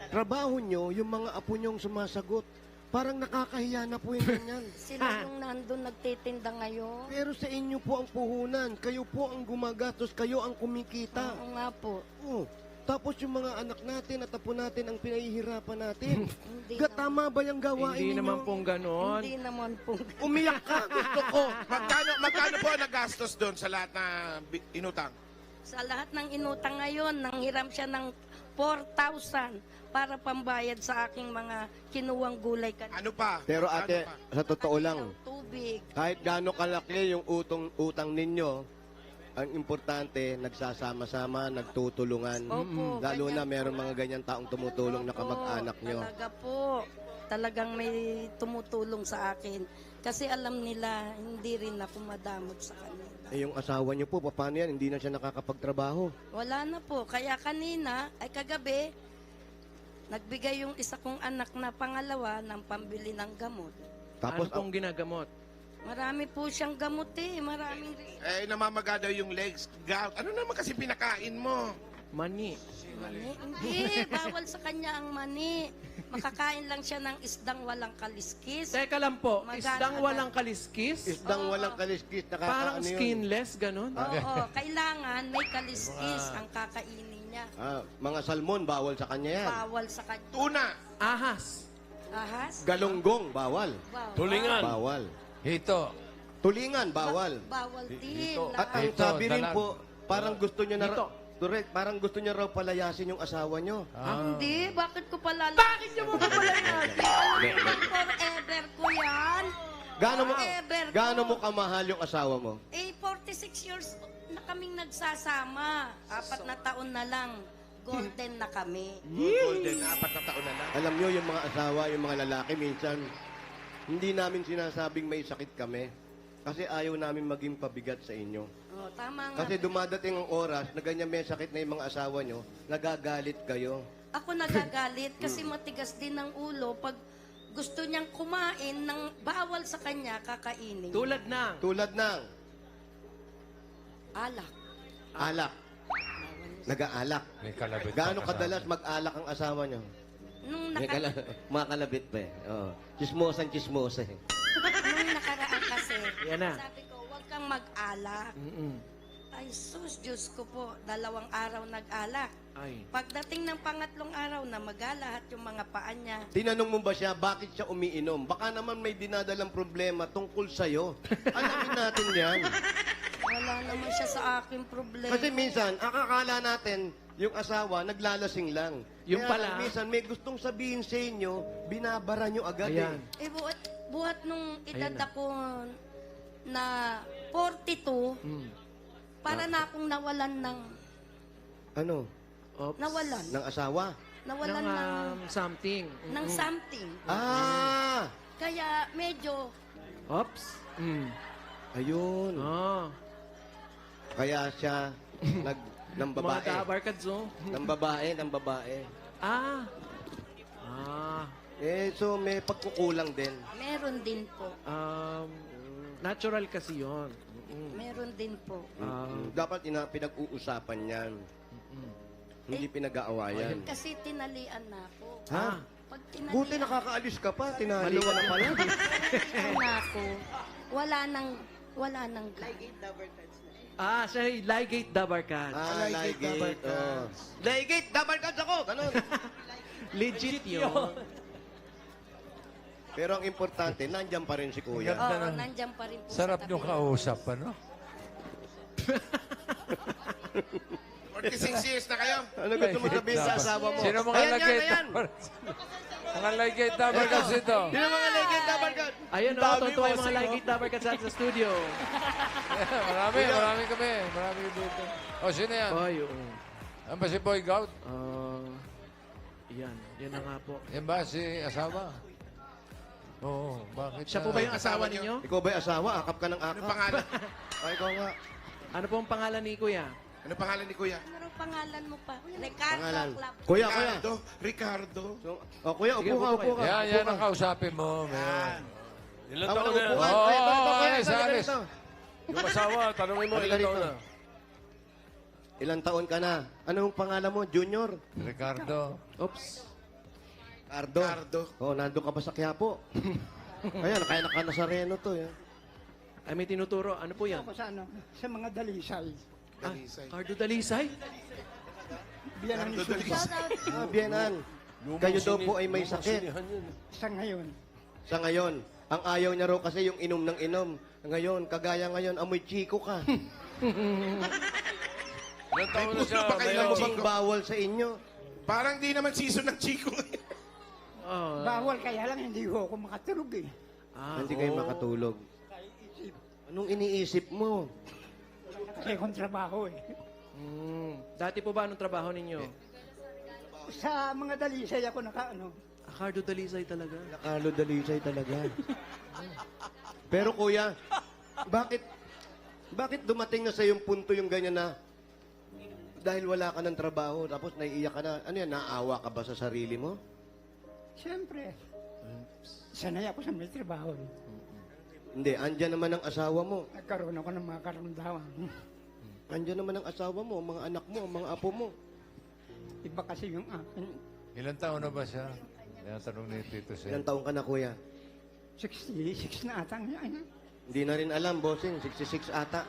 trabaho nyo, yung mga apo nyong sumasagot, parang nakakahiya na po yung ganyan. sila yung nandun nagtitinda ngayon. Pero sa inyo po ang puhunan. Kayo po ang gumagastos. Kayo ang kumikita. Oo nga po. Oh. Tapos yung mga anak natin at apo natin ang pinahihirapan natin. Hindi Tama ba yung gawain Hindi ninyo? naman pong ganon. Hindi naman po. Umiyak ka, gusto ko. Magkano po ang nagastos doon sa lahat na inutang? Sa lahat ng inutang ngayon, nanghiram siya ng 4,000 para pambayad sa aking mga kinuwang gulay kanina. Ano pa? Pero ate, Ano pa? sa totoo lang, Tubig. kahit gaano kalaki yung utang ninyo, ang importante, nagsasama-sama, nagtutulungan. Opo, Lalo na ganyan meron po. mga ganyan taong tumutulong na Opo, kamag-anak nyo. Talaga po. Talagang may tumutulong sa akin. Kasi alam nila, hindi rin ako madamot sa kanila. Eh, yung asawa nyo po, paano yan? Hindi na siya nakakapagtrabaho. Wala na po. Kaya kanina, ay kagabi, nagbigay yung isa kong anak na pangalawa ng pambili ng gamot. Tapos, ano pong ginagamot? Marami po siyang gamot eh. Maraming Eh, namamaga daw yung legs. Gout. Ano naman kasi pinakain mo? Mani. mani. Hindi, bawal sa kanya ang mani. Makakain lang siya ng isdang walang kaliskis. Teka lang po, Magana isdang agad. walang kaliskis? isdang walang kaliskis, Parang nakakaano yun? skinless, ganun? Oo, kailangan may kaliskis ang kakainin niya. Mga salmon, bawal sa kanya yan. Bawal sa kanya. Tuna. Ahas. Ahas? Galunggong, bawal. Wow. Tulingan. Bawal. Hito. Tulingan, bawal. Bawal din. At ang Ito, sabi rin dalag. po, parang gusto nyo na Dito. correct, parang gusto nyo raw palayasin yung asawa nyo. Hindi, bakit ko pala... Bakit niyo mo pala forever ko yan. Gaano mo kamahal yung asawa mo? Eh, 46 years na kaming nagsasama. 4 na taon na lang. Golden na kami. Golden, 4 na taon na lang. Alam nyo, yung mga asawa, yung mga lalaki, minsan, hindi namin sinasabing may sakit kami. Kasi ayaw namin maging pabigat sa inyo. Oh, tama nga. Kasi dumadating ang oras na ganyan may sakit na yung mga asawa nyo, nagagalit kayo. Ako nagagalit kasi matigas din ang ulo pag gusto niyang kumain ng bawal sa kanya, kakainin. Tulad ng Tulad ng Alak. alak. Nag-aalak. May kalabit. Gaano pa kasama. kadalas mag-alak ang asawa nyo? Nung, May mga kalabit pa eh. Oh. Chismosan eh. nung nakaraan kasi, Yan na. sabi ko, huwag kang mag-alak. Ay, sus, Diyos ko po, 2 araw nag-alak. Ay. Pagdating ng pangatlong araw na magalahat yung mga paa niya, Tinanong mo ba siya, bakit siya umiinom? Baka naman may dinadalang problema tungkol sa'yo. Alamin natin yan. wala naman siya sa aking problema. Kasi minsan, akakala natin, yung asawa, naglalasing lang. Yung Kaya pala- minsan, may gustong sabihin sa inyo, binabara nyo agad Ayan. Eh, buhat nung edad Ayun na. ako na 42, para na akong nawalan ng, Ano? Oops. nawalan, Ng asawa? nawalan Ng ng, something. ng something. Ah! Kaya medyo, Oops. Ayun. Oh. Kaya siya, ng Mga babae. kabarkadzo. Ng babae. Ah. Ah. Eh, so may pagkukulang din. meron din po. Natural kasi yon. Meron din po. Dapat pinag-uusapan yan. Hindi pinag-aawayan. Kasi tinalian na ako. Ha? Pag Buti tinalian nakakaalis ka pa, tinali ka na pala. na ako, wala nang Ah, siya ay Ligate Dabarkad. Ligate. Oh. Ligate, dabarkad ako! Ganun. Legit yun. Pero ang importante, nandyan pa rin si Kuya. Oo, nandyan pa rin po Sarap sa nyo tabi. kausap, ano? 46 years na kayo. Ano gusto mo sabihin sa asawa mo? Sino mga Ayan, lagay? ayan. Mga lagay tabagas ito. Sino mga Ligate, dabarkad? Ayun, oh, totoo yung mga Ligate Dabarkad sa studio. Marami kami. Marami dito. O, sino yan? Ay, oo. Yan ba si Boy Gout? Yan na nga po. Yan ba si asawa? Oo, bakit? Siya po ba yung asawa ninyo? Ikaw ba yung asawa? Akap ka ng akap? Ano pangalan? Ay, ikaw nga. Ano po ang pangalan ni Kuya? Ano pangalan ni Kuya? Ano raw pangalan mo pa? Ricardo Pangalan. Clap. Kuya. Ricardo. So, Kuya, Sige, upo upo ka. Yan ang kausapin mo. Yan. Ilan Tama taon na na? upuan. Oo, Ay, ito, ay, ganito, Saris. ganito. Yung asawa, tanongin mo, Halika ilan taon rito. na? Ilang taon ka na? Anong pangalan mo? Junior? Ricardo. Oops. Cardo. Ricardo. Oh, nandun ka ba sa Quiapo? Ayan, kaya naka-Nazareno to. Eh. Ay, may tinuturo. Ano po yan? Sa mga dalisay. Dalisay. Cardo Dalisay? Biyanan ni Cardo Susan. Ah, Bienan. Kayo daw po ay may sakit. Sa ngayon. Sa ngayon, ang ayaw niya raw kasi yung inom ng inom. Ngayon, kagaya ngayon, amoy chiko ka. Ilan taon na siya? puso pa kayo Alam mo Mayor? bang bawal sa inyo? Parang di naman season ng Chico. Oh. Bawal kaya lang hindi ko ako makatulog eh. Hindi kayo makatulog. Anong iniisip mo? Kasi akong trabaho eh. Dati po ba anong trabaho ninyo? Sa mga dalisay ako Cardo Dalisay talaga. Nakalo dalisay talaga. Pero kuya, bakit dumating na sa yung punto yung ganyan na dahil wala ka ng trabaho, tapos naiiyak ka na, ano yan, naawa ka ba sa sarili mo? Siyempre. Sanay ako sa may trabaho eh. Hindi, andyan naman ang asawa mo. Nagkaroon ako ng mga karamdaman. Andyan naman ang asawa mo, ang mga anak mo, ang mga apo mo. Iba kasi yung akin. Ilan taon na ba siya? Yan ang tanong ni Tito Sen. Ilang taong ka na, kuya? 66 na atang yan. Hindi na rin alam, bossing. 66 ata.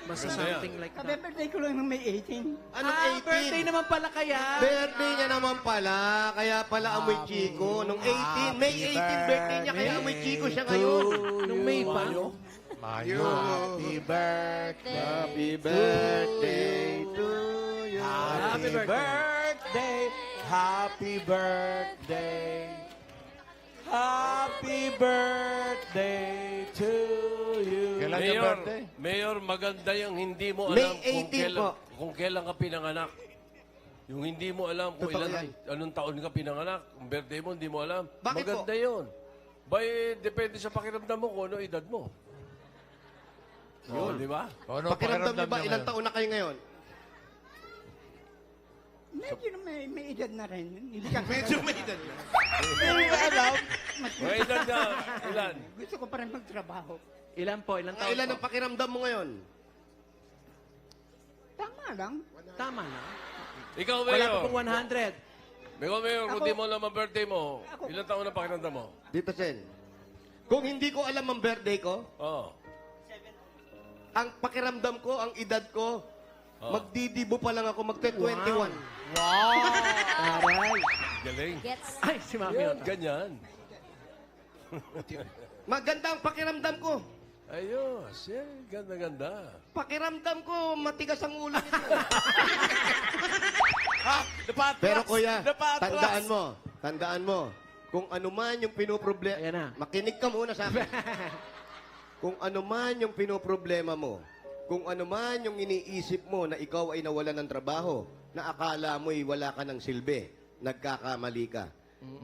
Basta something like that. Birthday ko lang ng May 18. Anong 18? Birthday naman pala kaya. Birthday niya naman pala. Kaya pala amoy Chico. Nung 18, May 18 birthday niya, kaya amoy Chico siya ngayon. Nung May pa. Mayo. Happy birthday. Happy birthday to you. Happy birthday. Happy birthday. Happy birthday to you. Kailan yung birthday? Mayor, maganda yung hindi mo May alam 18 po. kung kailan ka pinanganak. Yung hindi mo alam kung Totoo yan. anong taon ka pinanganak. Ang birthday mo, hindi mo alam. Bakit maganda yun. Depende sa pakiramdam mo kung ano edad mo. Oo, di ba? Ano Pakiramdam niyo ba, niya ilang ngayon? taon na kayo ngayon? Medyo na may edad na rin. Hindi ka Medyo may edad na. May edad na. Ilan? Gusto ko pa rin magtrabaho. Ilan po? Ilang taon Ilan po? ang pakiramdam mo ngayon? Tama lang. Tama na. Ikaw, Wala Mayor. pa pong 100. Mayor, kung di mo alam ang birthday mo, ilang taon na pakiramdam mo? Dito, Sen. Kung hindi ko alam ang birthday ko, Oo. ang pakiramdam ko, ang edad ko, magdidibo pa lang ako, magte-21. Aray. Galing. Gets. Ay, si Mami. Yan, Ota. ganyan. Maganda ang pakiramdam ko. Ayos. Ganda-ganda. Pakiramdam ko, matigas ang ulo nito. Napatras. Pero kuya, Napatras. tandaan mo, kung ano man yung pinoproblema, Ayan na. makinig ka muna sa akin. Kung ano man yung pinoproblema mo, kung ano man yung iniisip mo na ikaw ay nawalan ng trabaho, na akala mo'y wala ka ng silbi, nagkakamali ka.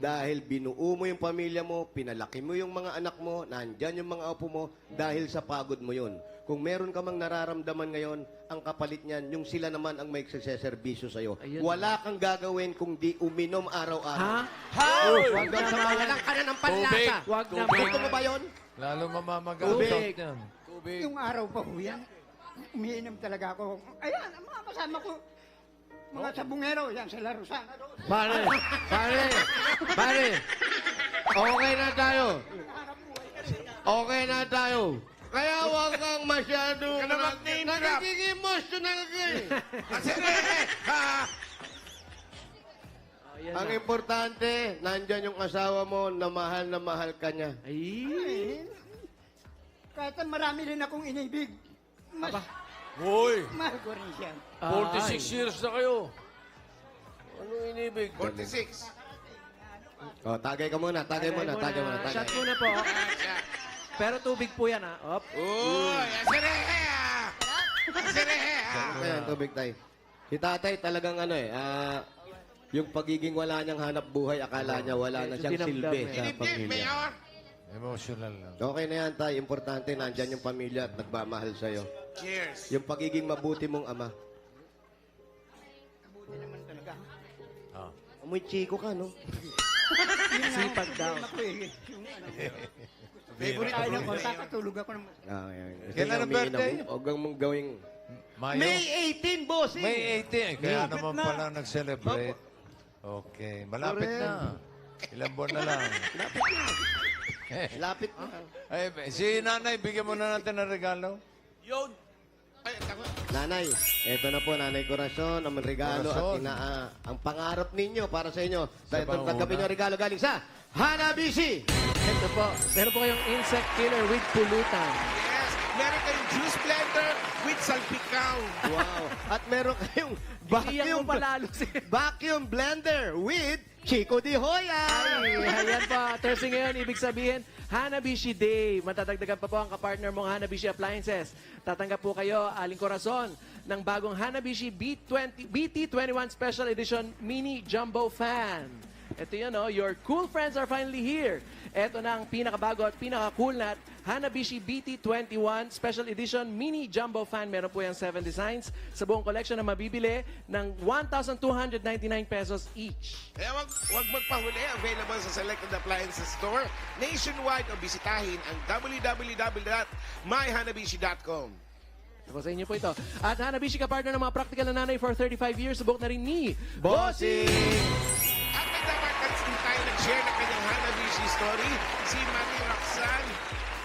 Dahil binuo mo yung pamilya mo, pinalaki mo yung mga anak mo, nandyan yung mga apo mo, dahil sa pagod mo yun. Kung meron ka mang nararamdaman ngayon, ang kapalit niyan, yung sila naman ang may servisyo sa'yo. Ayun. Wala kang gagawin kung di uminom araw-araw. Wag Sa pangalang ka na ng panlasa. Wag na. Gusto mo ba yun? Lalo mamamaga. Tubig. Yan. Tubig. Yung araw pa ho yan. Umiinom talaga ako. Ayan, ang mga kasama ko. Mga sabungero, yan sa Larusana. Pare. Okay na tayo. Kaya huwag kang masyado nagiging emotional ka eh. Ang importante, nandyan yung asawa mo na mahal ka niya. Ay. Kahit marami rin akong inibig. Mas Hoy! mahal ko rin siya. 46 years na kayo. Ano inibig? 46. O, tagay ka muna, tagay muna. Shot muna po. Pero tubig po yan, ha? Op. Uy, asirehe! Ayan, tubig tayo. Si tatay talagang yung pagiging wala niyang hanap buhay, akala niya wala na siyang silbi sa Inibig, pamilya. Mayor! Emotional lang. Okay na yan, tay. Importante, nandyan yung pamilya at nagmamahal sa'yo. Cheers! Yung pagiging mabuti mong ama. Mabuti naman talaga. Amoy Chico ka, no? Sipag daw. Ako eh. Yung ano, Favorite tayo ng fruit, konta, Mayor. katulog ako ng... Kailan ang birthday? Huwag kang mong gawing... Mayo? May 18, bossing! May 18. Kaya Malapit naman na. pala nag-celebrate. Okay. Malapit Correct. na. Ilang buwan na lang. Lapit na. Ay, si nanay, bigyan mo na natin ng regalo. Yun! Ay, tako. Nanay, eto na po, Nanay Corazon, ang regalo Corazon. at ang pangarap ninyo para sa inyo. Sa itong panguna. tanggapin nyo regalo galing sa Hanabishi! Ito po. Meron po kayong insect killer with pulutan. Yes! Meron kayong juice blender. blender with salpikaw. Wow. At meron kayong Iiyak mo palalo si... vacuum blender with Chico Di Hoya. Ay, ayan pa. Thursday ngayon, ibig sabihin, Hanabishi Day. Matatagdagan pa po ang kapartner mong Hanabishi Appliances. Tatanggap po kayo, Aling Corazon, ng bagong Hanabishi BT21 Special Edition Mini Jumbo Fan. Ito yun, oh, your cool friends are finally here. Ito na ang pinakabago at pinaka-cool na Hanabishi BT21 Special Edition Mini Jumbo Fan. Meron po yung 7 designs sa buong collection na mabibili ng 1,299 pesos each. Kaya wag magpahuli. Available sa selected appliances store nationwide o bisitahin ang www.myhanabishi.com. Ako sa inyo po ito. At Hanabishi ka-partner ng mga practical na nanay for 35 years. Subok na rin ni Bossing! At may dapat din tayo nag-share ng kanyang Hanabishi story. Si Mami Roxanne,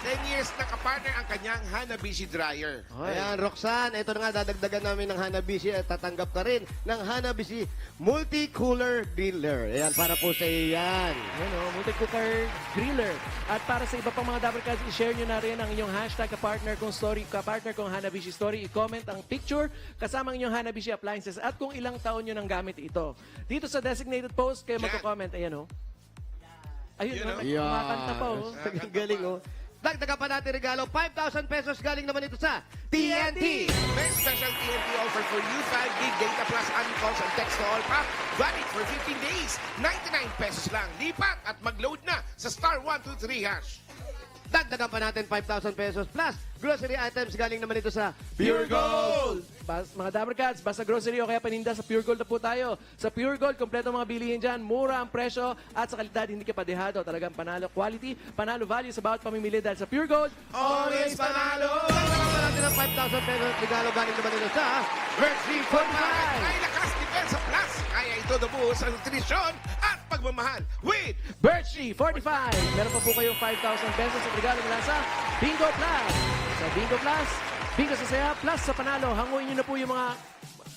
10 years na kapartner ang kanyang Hanabishi dryer. Ayan, Roxanne, ito na nga, dadagdagan namin ng Hanabishi at tatanggap ka rin ng Hanabishi Multi-Cooler Griller. Ayan, para po sa iyo yan. Ayan o, multi-cooker griller. At para sa iba pang mga Dabber Cats, i-share nyo na rin ang inyong hashtag kapartner kong story, kapartner kong Hanabishi story. I-comment ang picture kasama ang inyong Hanabishi appliances at kung ilang taon nyo nang gamit ito. Dito sa designated post, kayo magko-comment. Ayan o. Ayun o, kumakanta pa o. Ang galing, oh. Dagdagan pa natin regalo, 5,000 pesos galing naman ito sa TNT! May special TNT offer for you, 5 gig data plus calls and text to all pack. Valid for 15 days. 99 pesos lang. Lipat at mag-load na sa *123#. Dagdagan pa natin 5,000 pesos plus grocery items galing naman ito sa Pure Gold! Mga Dabber Cats, basta grocery o kaya paninda sa Pure Gold na po tayo. Sa Pure Gold, kompleto mga bilihin dyan, mura ang presyo at sa kalidad hindi ka padehado. Talagang panalo quality, panalo value sa bawat pamimili dahil sa Pure Gold, Always panalo! Dagdagan pa natin ng 5,000 pesos regalo galing naman ito sa Virtue 45! Ay lakas depensa plus. Kaya ito nabuo sa nutrisyon at pagmamahal with Birchie 45. Meron pa po kayong 5,000 pesos at regalo mula sa Bingo Plus. Sa Bingo Plus, Bingo sa saya, plus sa panalo. Hanguin nyo na po yung mga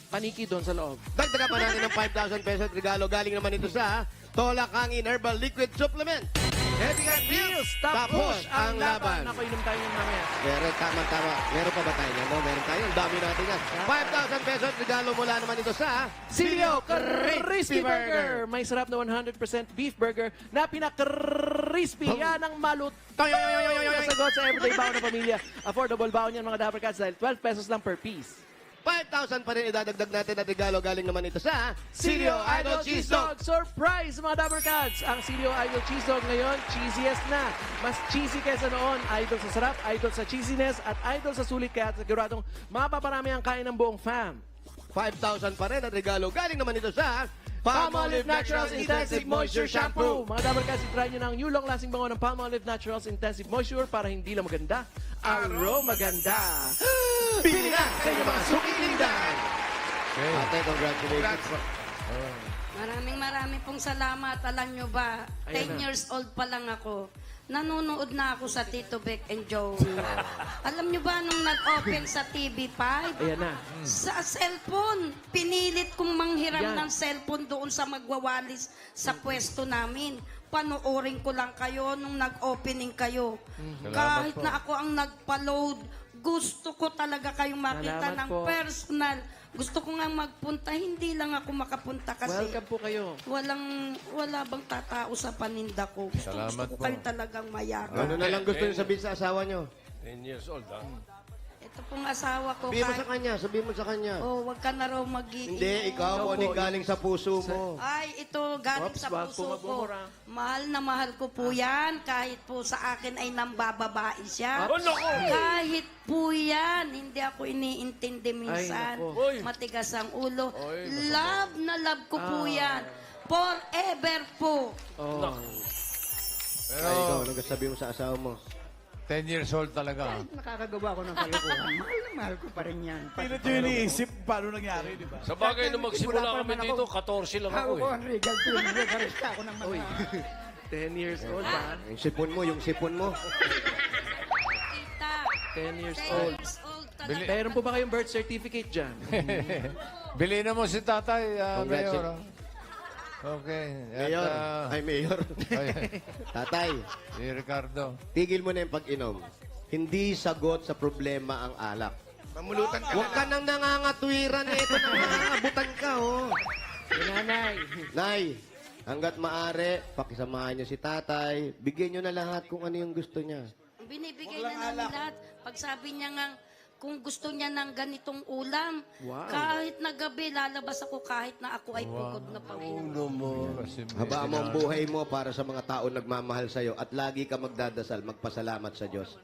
paniki doon sa loob. Dagdagan pa natin ng 5,000 pesos at regalo galing naman ito sa Tolak Hangin Herbal Liquid Supplement. Heavy at Deals, tapos ang laban. Ako, inom tayo yung mamaya. Meron, tama. Meron pa ba tayo yan? No, meron tayo. Ang dami natin yan. 5,000 pesos at regalo mula naman ito sa Silio Crispy Burger. May sarap na 100% beef burger na pinaka-crispy. Yan ang sagot sa everyday baon ng pamilya. Affordable baon yan mga Dabber Cats dahil 12 pesos lang per piece. 5,000 pa rin idadagdag natin at regalo galing naman ito sa Silio Idol Cheese Dog. Surprise mga Dabber Cats! Ang Silio Idol Cheese Dog ngayon, cheesiest na. Mas cheesy kaysa noon. Idol sa sarap, idol sa cheesiness, at idol sa sulit. Kaya siguradong mapaparami ang kain ng buong fam. 5,000 pa rin at regalo galing naman ito sa Palmolive Naturals Intensive Moisture Shampoo. Mga Dabber Cats, try nyo ng new long-lasting bango ng Palmolive Naturals Intensive Moisture para hindi lang maganda, aroma maganda. Pili na sa inyong mga sukilindan. Ate, congratulations. Maraming pong salamat. Alam nyo ba, Ayan 10 na. years old pa lang ako. Nanonood na ako sa Tito Beck and Joey. Alam nyo ba nung nag-open sa TV5? Ayan na. Sa cellphone. Pinilit kong manghiram Yan. ng cellphone doon sa magwawalis sa pwesto namin. Panoorin ko lang kayo nung nag-opening kayo. Kahit na ako ang nagpa-load, gusto ko talaga kayong makita Salamat ng po. personal. Gusto ko nga magpunta, hindi lang ako makapunta kasi Welcome po kayo. wala bang tatao sa paninda ko. Salamat Gusto ko po. kayo talagang mayakap. Ano na lang gusto niyo sabihin sa asawa niyo? 10 years old, ha? Ito pong asawa ko. Sabihin mo sa kanya, sabihin mo sa kanya. Oh, wag ka na raw mag-iinom. Hindi, ikaw, kung galing sa puso mo. Ay, ito galing Oops, sa wag po puso ko. magmumura. Mahal na mahal ko po yan. Kahit po sa akin ay nambababae siya. Oh, naku! Kahit po yan. Hindi ako iniintindi minsan. naku. Uy! Matigas ang ulo. Oy, Love na love ko po yan. Forever po. Oh. Ay, ikaw, ano gusto sabihin mo sa asawa mo? 10 years old talaga. Kahit nakakagawa ko ng kalokohan, mahal na mahal ko pa rin yan. Pilit yung iniisip paano nangyari, di ba? Sa bagay, nung magsimula Wala pa kami naman dito, ako. 14 lang Hawak ako, ko eh. ang regal to yun. Nag-aresta ako ng Uy, mga... 10 years old ba? Yung sipon mo, yung sipon mo. Tita. 10 years 10 old. years old talaga. Meron po ba kayong birth certificate dyan? Bilhin na mo si tatay, Congrats. Mayor. Okay. At, Mayor. Ay, Mayor. ay, Tatay, si Ricardo. tigil mo na yung pag-inom. Hindi sagot sa problema ang alak. Mamulutan ka Huwag na ka lang. nang nangangatwiran eh. Ito nangangabutan ka, oh. Nanay. Nay, hanggat maaari, pakisamahan niyo si tatay. Bigyan niyo na lahat kung ano yung gusto niya. Binibigay na namin lahat. Pag sabi niya nga, kung gusto niya ng ganitong ulam, kahit na gabi, lalabas ako kahit na ako ay pugod na Panginoon. Habaan mo ang buhay mo para sa mga tao nagmamahal sa'yo at lagi ka magdadasal, magpasalamat sa Diyos.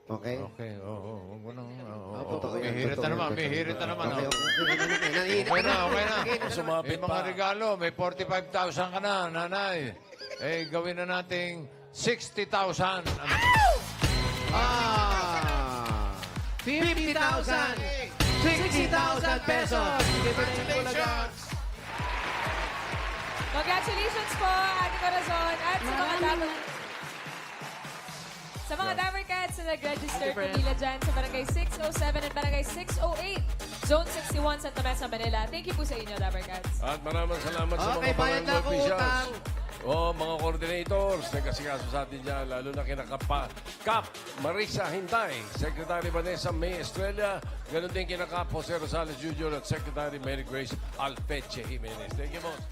Okay? Okay, oo. Huwag mo nang... Totoo yan, May hirit totoo na naman, yan, may totoo. hirit na naman. Okay, oh. okay na. Okay na. Sumapit May mga pa. regalo, may 45,000 ka na, nanay. Eh, gawin na nating 60,000. 50,000! 60,000 pesos! Congratulations! Congratulations po, Ate Corazon. At sa mga Dabber Cats na nag-register po nila dyan sa Barangay 607 and Barangay 608, Zone 61, Santa Mesa, Manila. Thank you po sa inyo, Dabber Cats. At maraming salamat sa Okay, mga bayad na ako officials. utang. Mga coordinators, nagkasikaso sa atin dyan, lalo na kina Kap Marisa Hintay, Secretary Vanessa May Estrella, ganun din kina Kap Jose Rosales Jr. at Secretary Mary Grace Alpeche Jimenez. Thank you, boss.